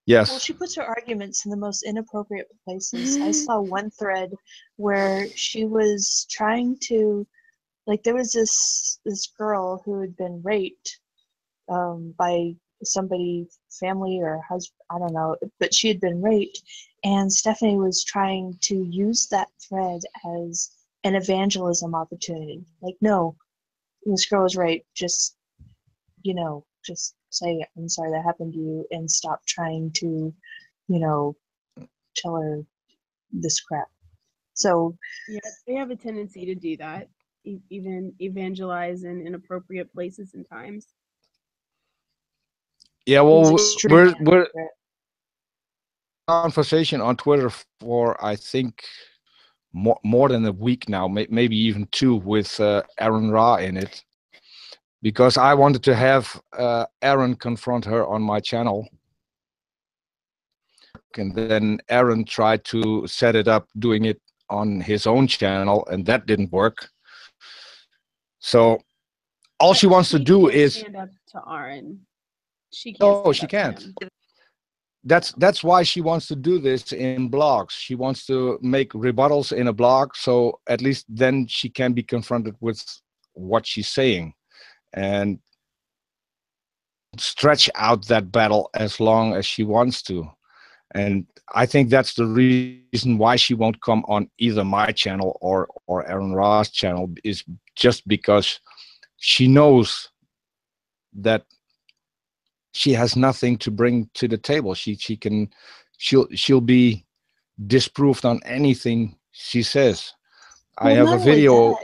Yes. Well, she puts her arguments in the most inappropriate places. I saw one thread where she was trying to, like, there was this girl who had been raped by somebody, family or husband, I don't know, but she had been raped, and Stephanie was trying to use that thread as an evangelism opportunity. Like, no, this girl was raped, just say, I'm sorry that happened to you, and stop trying to, tell her this crap. So yeah, they have a tendency to do that, even evangelize in inappropriate places and times. Yeah, well, we're conversation on Twitter for I think more than a week now, maybe even 2, with Aaron Ra in it, because I wanted to have Aaron confront her on my channel, and then Aaron tried to set it up doing it on his own channel, and that didn't work. So all she wants to do is stand up to Aaron. She can't. No, she can't. That's why she wants to do this in blogs. She wants to make rebuttals in a blog, so at least then she can be confronted with what she's saying, and stretch out that battle as long as she wants to. And I think that's the reason why she won't come on either my channel or Aaron Ra's channel, is just because she knows that she has nothing to bring to the table. She'll be disproved on anything she says. Well, I have a video.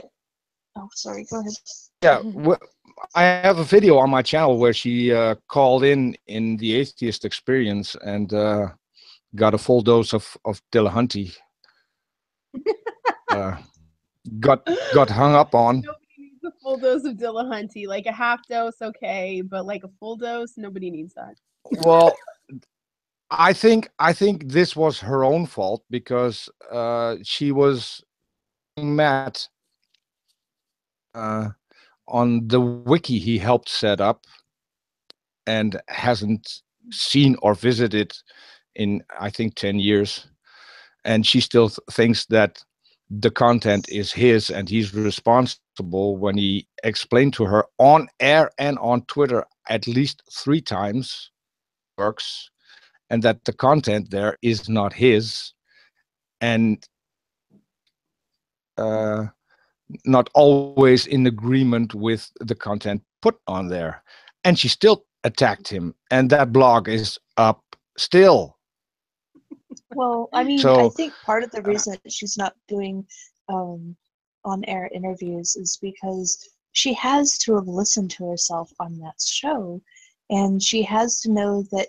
Oh, sorry. Go ahead. Yeah, I have a video on my channel where she called in the Atheist Experience and got a full dose of Dillahunty. Got hung up on. Nobody needs a full dose of Dillahunty. Like a half dose, okay, but like a full dose, nobody needs that. Well, I think this was her own fault, because she was mad on the wiki he helped set up and hasn't seen or visited in, I think, 10 years. And she still thinks that the content is his and he's responsible, when he explained to her on air and on Twitter at least 3 times works, and that the content there is not his, and not always in agreement with the content put on there. And she still attacked him, and that blog is up still. Well, I mean, So, I think part of the reason that she's not doing on-air interviews is because she has to have listened to herself on that show, and she has to know that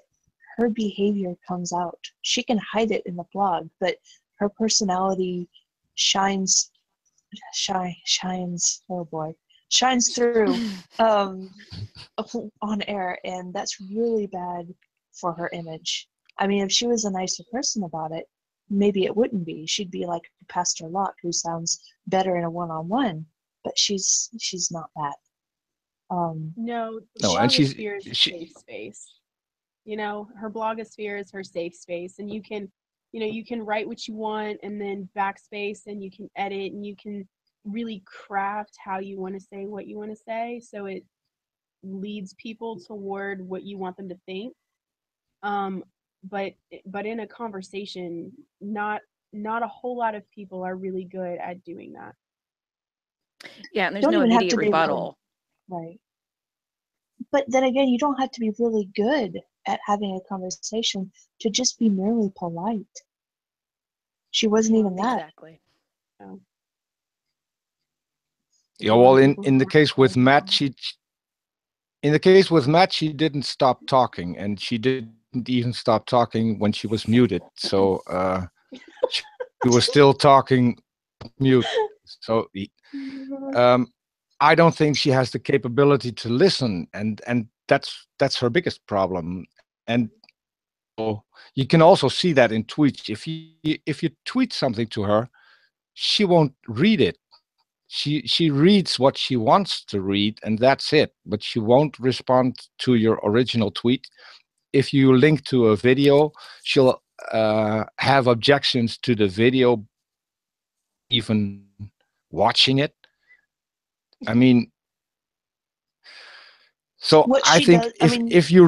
her behavior comes out. She can hide it in the blog, but her personality shines through on air, and that's really bad for her image. I mean, if she was a nicer person about it, maybe it wouldn't be. She'd be like Pastor Locke, who sounds better in a one-on-one, but she's not that. No, and she's blogosphere is a safe space. Her blogosphere is her safe space, and you can write what you want, and then backspace, and you can edit, and you can really craft how you want to say what you want to say, so it leads people toward what you want them to think. But in a conversation, not a whole lot of people are really good at doing that. Yeah, and there's Don't no even have immediate to be really- rebuttal. Right. But then again, you don't have to be really good at having a conversation to just be merely polite. She wasn't even that. Exactly. So, Yeah, well, in the case with Matt, she didn't stop talking, and she didn't even stop talking when she was muted. So she was still talking mute. So I don't think she has the capability to listen, and that's her biggest problem. And so you can also see that in tweets. If you tweet something to her, she won't read it. She reads what she wants to read, and that's it. But she won't respond to your original tweet. If you link to a video, she'll have objections to the video, even watching it. I mean, so What I she think does, if you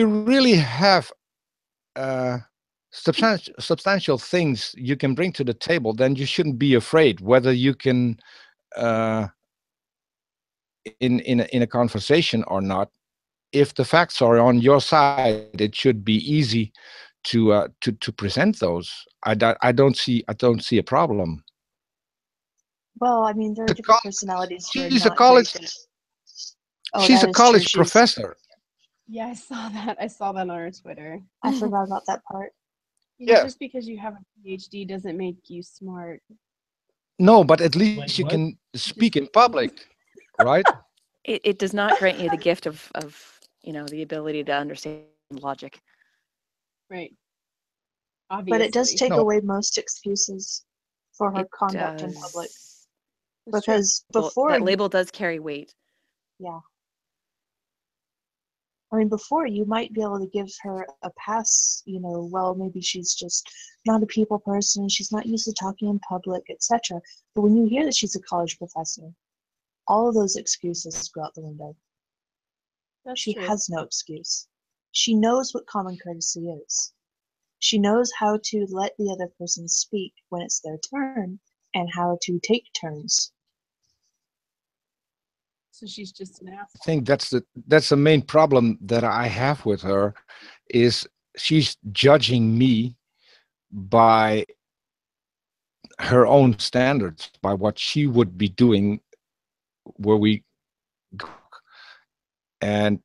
really have substantial things you can bring to the table, then you shouldn't be afraid whether you can in a conversation or not. If the facts are on your side, it should be easy to present those. I don't see a problem. well, I mean, there are different personalities who are She's a not very college. good. Oh, She's that a is college true. professor. yeah, I saw that. I saw that on her Twitter. I forgot about that part. Yeah. Just because you have a PhD doesn't make you smart. No, but at least Wait, you what? can speak in public, right? It does not grant you the gift of the ability to understand logic. Right. But it does Obviously. take No. away most excuses for her It conduct in public. does. That's true. Because Well, before, that label does carry weight. yeah. I mean, before you might be able to give her a pass, well, maybe she's just not a people person, she's not used to talking in public, etc. But when you hear that she's a college professor, all of those excuses go out the window. That's She true. has no excuse. She knows what common courtesy is. She knows how to let the other person speak when it's their turn and how to take turns. So she's just an asshole. I think that's the main problem that I have with her, is she's judging me by her own standards, by what she would be doing where we go. And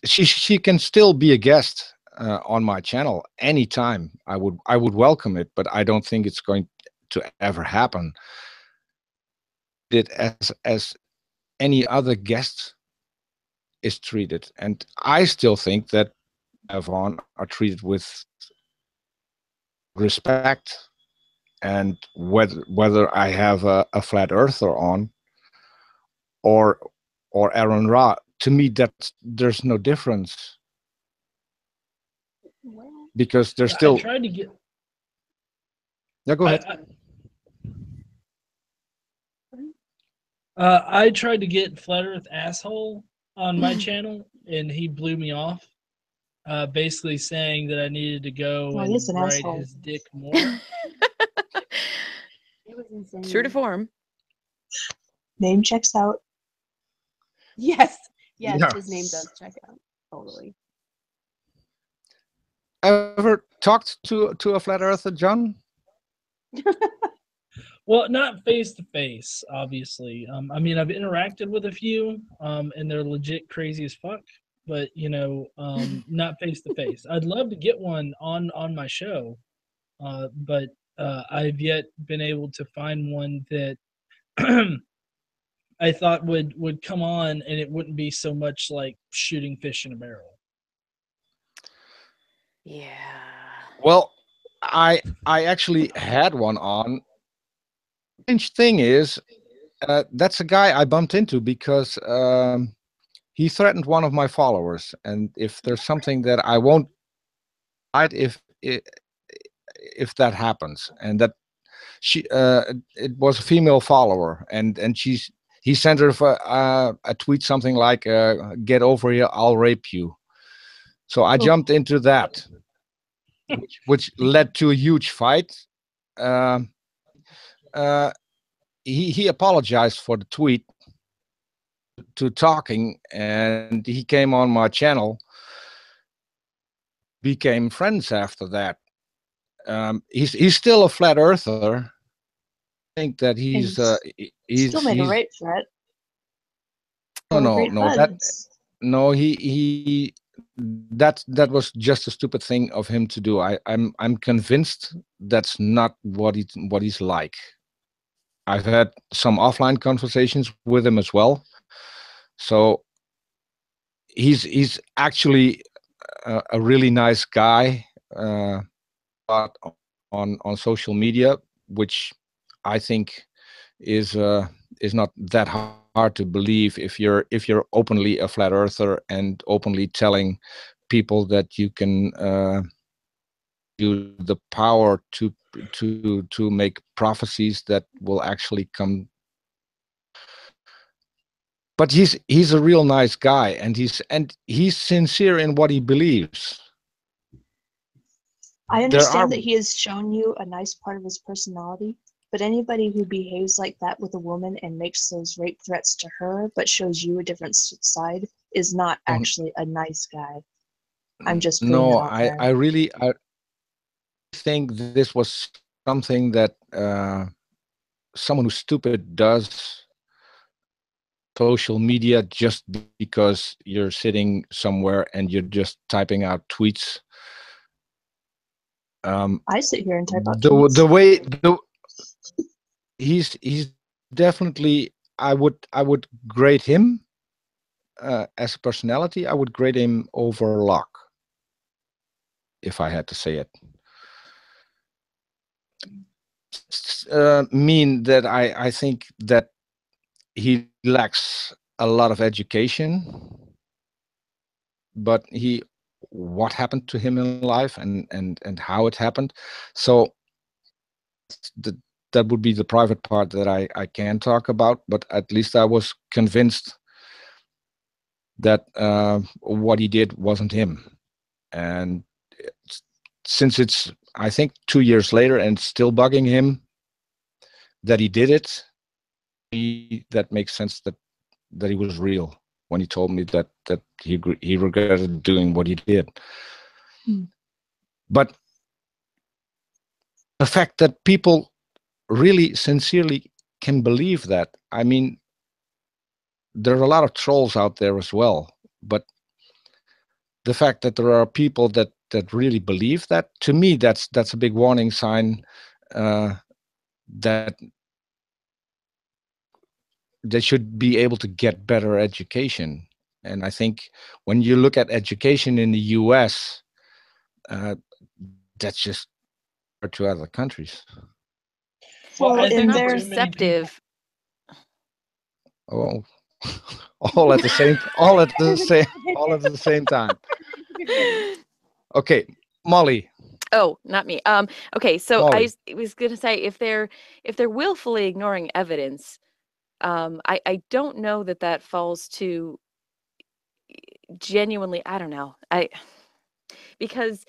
she can still be a guest on my channel anytime. I would welcome it, but I don't think it's going to ever happen. It as any other guest is treated, and I still think that Avon are treated with respect. And whether I have a flat earther on or Aaron Ra, to me there's no difference, Well, because there's I still. tried to get. Yeah, go ahead. I tried to get Flat Earth Asshole on my channel, and he blew me off, basically saying that I needed to go Well, and he's an ride asshole. his dick more. it was insane. True to form. Name checks out. Yes. Yes, Yeah. his name does check out. Totally. Ever talked to a flat earther, John? Well, not face to face, obviously. I mean, I've interacted with a few, and they're legit crazy as fuck. But not face to face. I'd love to get one on my show, but I've yet been able to find one that I thought would come on, and it wouldn't be so much like shooting fish in a barrel. Yeah. Well, I actually had one on. Strange thing is, that's a guy I bumped into because he threatened one of my followers, and if there's something that I won't hide if that happens, and it was a female follower, and he sent her a tweet something like, "Get over here, I'll rape you." So I jumped into that, which led to a huge fight. Um, uh, he apologized for the tweet to talking, and he came on my channel, became friends after that. He's still a flat earther. I think that Still made a he's rape threat. no no he that was just a stupid thing of him to do. I'm convinced that's not what he's like. I've had some offline conversations with him as well. So he's actually a really nice guy, but on social media, which I think is not that hard to believe if you're openly a flat earther and openly telling people that you can use the power to make prophecies that will actually come. But he's a real nice guy, and he's sincere in what he believes. I understand that he has shown you a nice part of his personality, but anybody who behaves like that with a woman and makes those rape threats to her but shows you a different side is not actually a nice guy. I'm just putting that out there. I really think this was something that someone who's stupid does social media just because you're sitting somewhere and you're just typing out tweets. I sit here and type out tweets. The way he's definitely, I would grade him as a personality. I would grade him over Locke, if I had to say it. Mean that I think that he lacks a lot of education, but what happened to him in life and how it happened. So that would be the private part that I can talk about, but at least I was convinced that what he did wasn't him. And since it's, I think, 2 years later and still bugging him that he did it, that makes sense that he was real when he told me that he regretted doing what he did. But the fact that people really sincerely can believe that, I mean, there are a lot of trolls out there as well, but the fact that there are people that really believe that, to me, that's a big warning sign that they should be able to get better education. And I think when you look at education in the US, that's just to other countries. Well, I they're think not that too many receptive. Oh, all at the same time. Okay, Molly. Oh, not me. Okay, so Molly. I was gonna say if they're willfully ignoring evidence, I don't know that falls to genuinely. I don't know. Because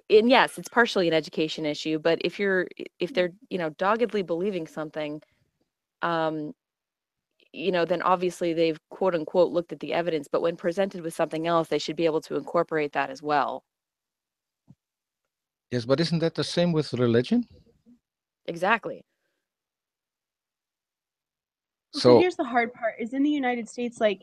and yes, it's partially an education issue, but if they're doggedly believing something, then obviously they've quote unquote looked at the evidence, but when presented with something else, they should be able to incorporate that as well. Yes, but isn't that the same with religion? Exactly. So here's the hard part, is in the United States, like,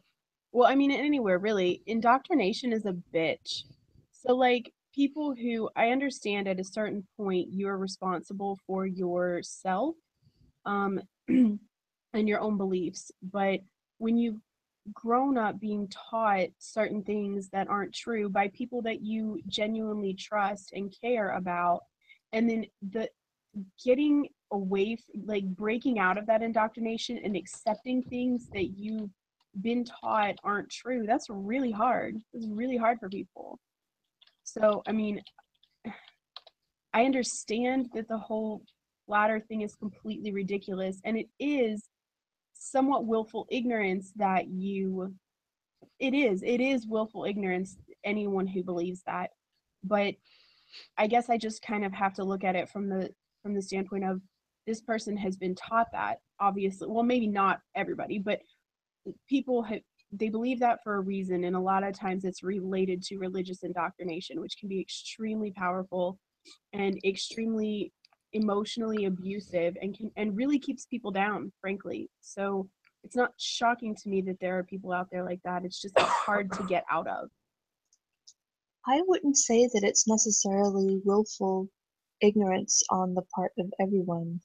well, I mean, anywhere really, indoctrination is a bitch. So like people who, I understand at a certain point you're responsible for yourself and your own beliefs, but when you've grown up being taught certain things that aren't true by people that you genuinely trust and care about, and then getting away, like breaking out of that indoctrination and accepting things that you've been taught aren't true, that's really hard. It's really hard for people. So I mean, I understand that the whole flat earth thing is completely ridiculous, and it is somewhat willful ignorance that it is willful ignorance, anyone who believes that. But I guess I just kind of have to look at it from the standpoint of, this person has been taught that, obviously. Well, maybe not everybody, but people they believe that for a reason, and a lot of times it's related to religious indoctrination, which can be extremely powerful and extremely emotionally abusive, and really keeps people down, frankly. So it's not shocking to me that there are people out there like that. It's just hard to get out of. I wouldn't say that it's necessarily willful ignorance on the part of everyone.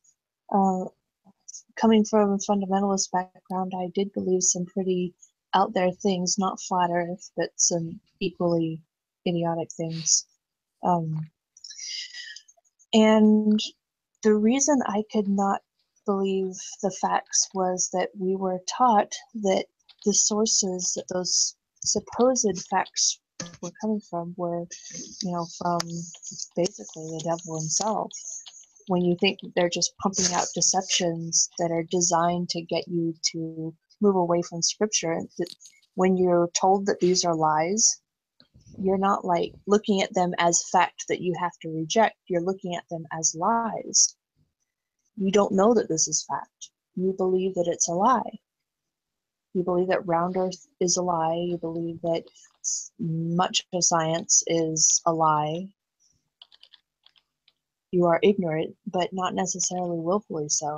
Coming from a fundamentalist background, I did believe some pretty out there things, not flat earth, but some equally idiotic things. And the reason I could not believe the facts was that we were taught that the sources that those supposed facts were coming from were, from basically the devil himself. When you think that they're just pumping out deceptions that are designed to get you to move away from scripture, when you're told that these are lies, you're not like looking at them as fact that you have to reject. You're looking at them as lies. You don't know that this is fact. You believe that it's a lie. You believe that round earth is a lie. You believe that much of science is a lie. You are ignorant, but not necessarily willfully so.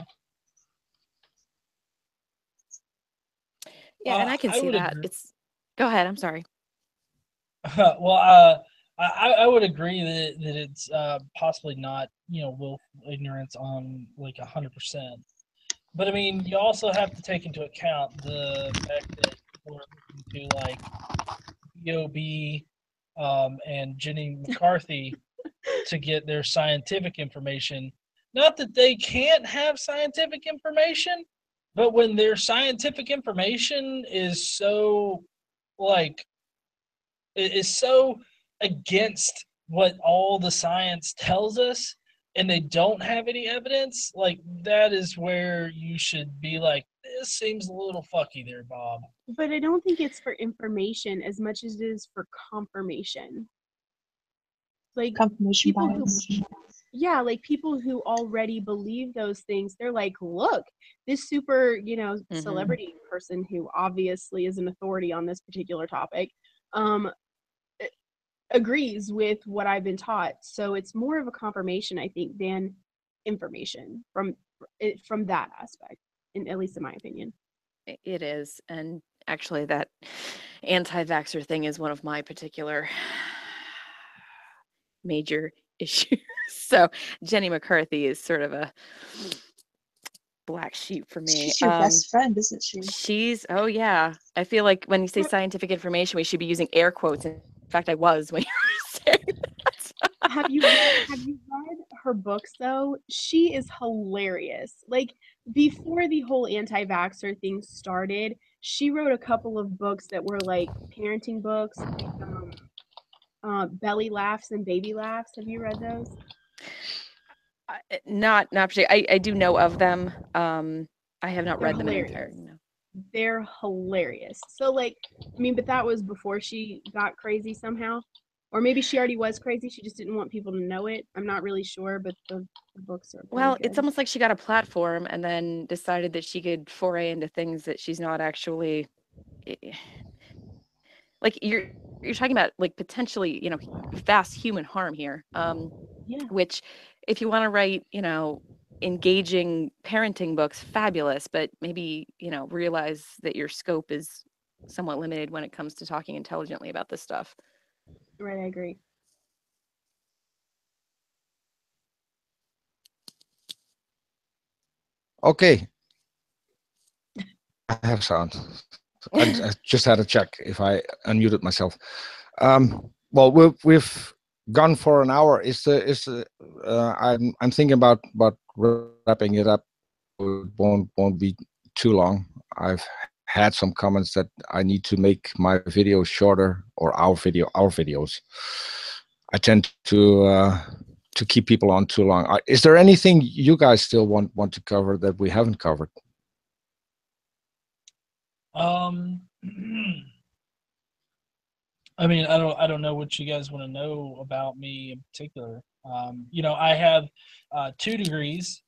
Yeah, and I can see that. Agree. Go ahead. I'm sorry. Well, I would agree that it's possibly not, willful ignorance on like 100%. But I mean, you also have to take into account the fact that people are looking to like B.O.B. And Jenny McCarthy to get their scientific information. Not that they can't have scientific information, but when their scientific information is so against what all the science tells us, and they don't have any evidence, like that is where you should be like, this seems a little fucky there, Bob. But I don't think it's for information as much as it is for confirmation. Like confirmation bias. Like people who already believe those things, they're like, look, this super, celebrity person who obviously is an authority on this particular topic, agrees with what I've been taught. So it's more of a confirmation, I think, than information from that aspect, at least in my opinion. It is. And actually that anti-vaxxer thing is one of my particular major issues. So Jenny McCarthy is sort of a black sheep for me. She's your best friend, isn't she? Oh yeah. I feel like when you say scientific information, we should be using air quotes. In fact, I was when you were saying that. Have you read her books though? She is hilarious. Like before the whole anti-vaxxer thing started, she wrote a couple of books that were like parenting books, Belly Laughs and Baby Laughs. Have you read those? Not particularly. I do know of them. I have not read them entirely. No. They're hilarious. So like, I mean, but that was before she got crazy somehow. Or maybe she already was crazy. She just didn't want people to know it. I'm not really sure, but the books are well, good. It's almost like she got a platform and then decided that she could foray into things that she's not actually like you're talking about like potentially, vast human harm here. Which if you want to write, engaging parenting books, fabulous, but maybe, realize that your scope is somewhat limited when it comes to talking intelligently about this stuff. Right, I agree. Okay. I have sound. I just had to check if I unmuted myself. Well, we've gone for an hour. I'm thinking about wrapping it up. It won't be too long. I've had some comments that I need to make my videos shorter, or our videos. I tend to to keep people on too long. Is there anything you guys still want to cover that we haven't covered? I mean, I don't know what you guys want to know about me in particular. You know, I have 2 degrees.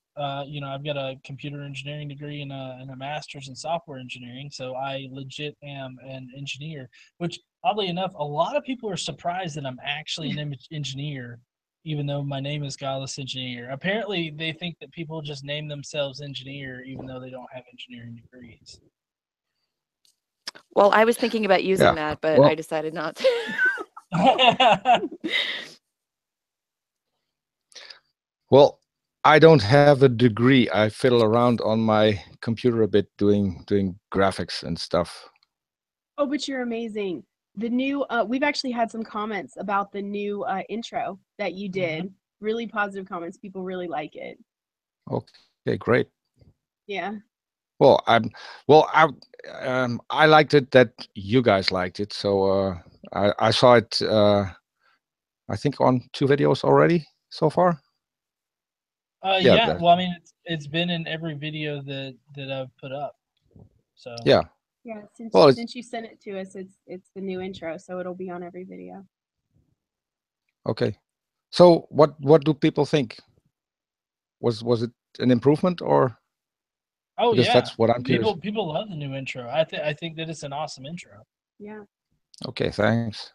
You know, I've got a computer engineering degree and a master's in software engineering. So I legit am an engineer, which oddly enough, a lot of people are surprised that I'm actually an engineer, even though my name is Godless Engineer. Apparently, they think that people just name themselves engineer, even though they don't have engineering degrees. Well, I was thinking about using Yeah. that, but Well- I decided not to. Well, I don't have a degree. I fiddle around on my computer a bit doing graphics and stuff. Oh, but you're amazing. The new, we've actually had some comments about the new intro that you did. Really positive comments. People really like it. Okay, great. Yeah. Well, I liked it that you guys liked it. So I saw it. I think on 2 videos already so far. Yeah. Well, I mean, it's been in every video that I've put up. So Yeah. Yeah. Well, Since you sent it to us, it's the new intro, so it'll be on every video. Okay. So what do people think? Was it an improvement or? Oh Because yeah, that's what I'm curious. people love the new intro. I think that it's an awesome intro. Yeah. Okay, thanks.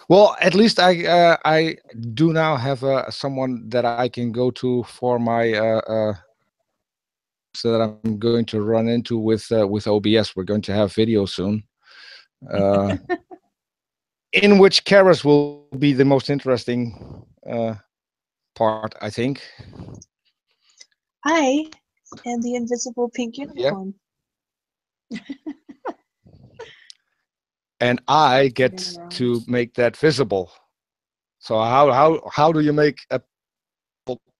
Well, at least I do now have someone that I can go to for my so that I'm going to run into with OBS. We're going to have video soon, in which Charis will be the most interesting part, I think. I am the invisible pink unicorn. And I Sit in get the room. to make that visible. So how do you make a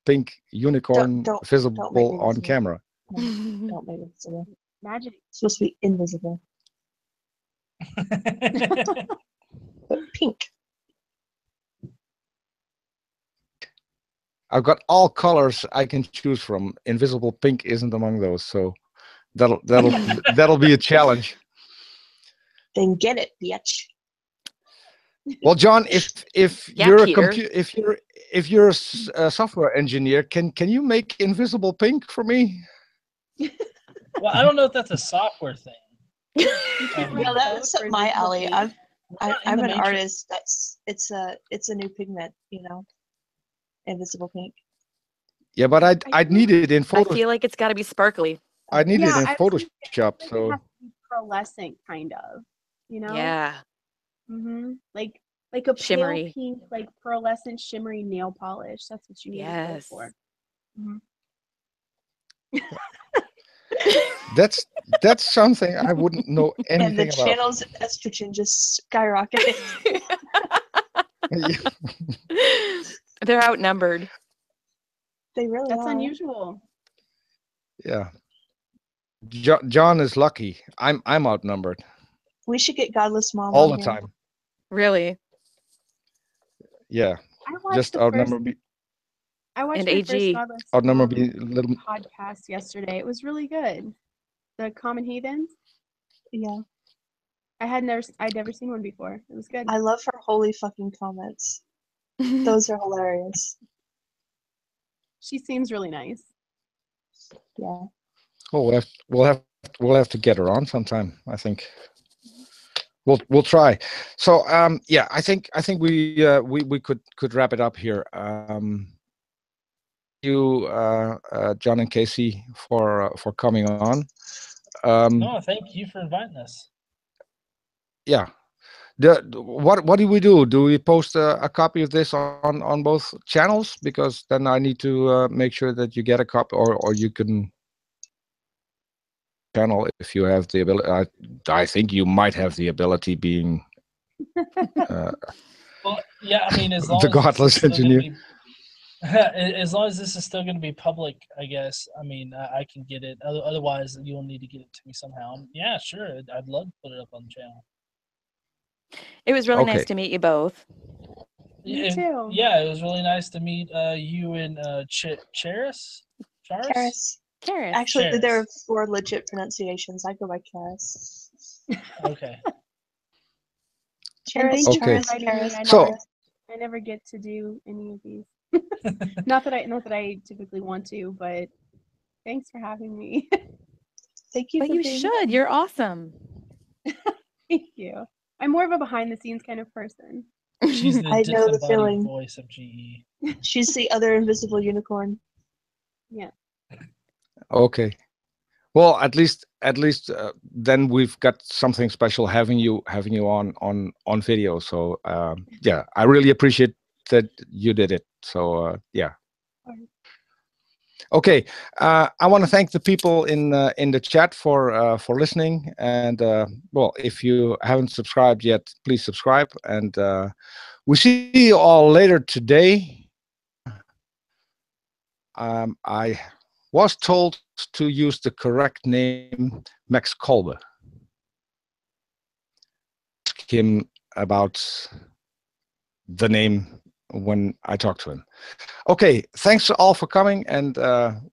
pink unicorn Don't visible make me on visible. camera? No, don't make it visible. Magic. It's supposed to be invisible, but pink. I've got all colors I can choose from. Invisible pink isn't among those, so that'll be a challenge. Then get it, bitch. Well, John, if Yeah, you're a Peter. if you're a software engineer, can you make invisible pink for me? Well, I don't know if that's a software thing. Yeah, that's up my alley. I'm in an the Matrix. artist. It's a new pigment, you know, invisible pink. Yeah, but I'd need it in I Photoshop. feel like it's got to be sparkly. I need it in I was thinking Photoshop. it So has to be pearlescent, kind of. You know. Yeah. Like a Shimmery. pale pink, like pearlescent, shimmery nail polish. That's what you need to go Yes. for. that's something I wouldn't know anything And the about. channel's estrogen just skyrocketed. They're outnumbered. They really That's are. unusual. Yeah. John is lucky. I'm outnumbered We should get Godless Mom all on the here. time. Really. Yeah. I watched Just the outnumber first. me. I watched And my first AG. Godless Outnumber me a little. podcast yesterday. It was really good. The Common Heathens. Yeah, I'd never seen one before. It was good. I love her holy fucking comments. Those are hilarious. She seems really nice. Yeah. Oh, we'll have to get her on sometime. I think we'll try. So yeah, I think we could wrap it up here. You John and K.C for coming on. No, thank you for inviting us. Yeah. What do we do? Do we post a copy of this on both channels? Because then I need to make sure that you get a copy, or you can channel if you have the ability. I think you might have the ability, being Well, yeah, I mean, as long the as this is Godless still gonna Engineer. be- as long as this is still going to be public, I guess. I mean, I can get it. Otherwise, you'll need to get it to me somehow. Yeah, sure. I'd love to put it up on the channel. It was really nice Okay. to meet you both. You too. Yeah, it was really nice to meet you and Charis. Charis. Charis. Actually, there are Charis. 4 legit pronunciations. I go by Charis. Okay. And Charis, thank you for Okay. inviting me. Charis, So- I never get to do any of these. not that I typically want to, but thanks for having me. Thank you But for you being should. You're awesome. Thank you. I'm more of a behind the scenes kind of person. She's the I know the disembodied feeling. voice of GE. She's the other invisible unicorn. Yeah. Okay. Well, at least then we've got something special having you on video. So yeah, I really appreciate that you did it. So yeah. Alright. Okay, I want to thank the people in the chat for listening. And well, if you haven't subscribed yet, please subscribe. And we see you all later today. I was told to use the correct name, Max Kolbe. Ask him about the name when I talk to him. Okay, thanks all for coming, and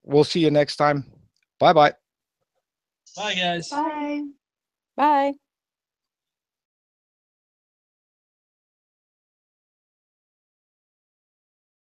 we'll see you next time. Bye-bye. Bye, guys. Bye. Bye.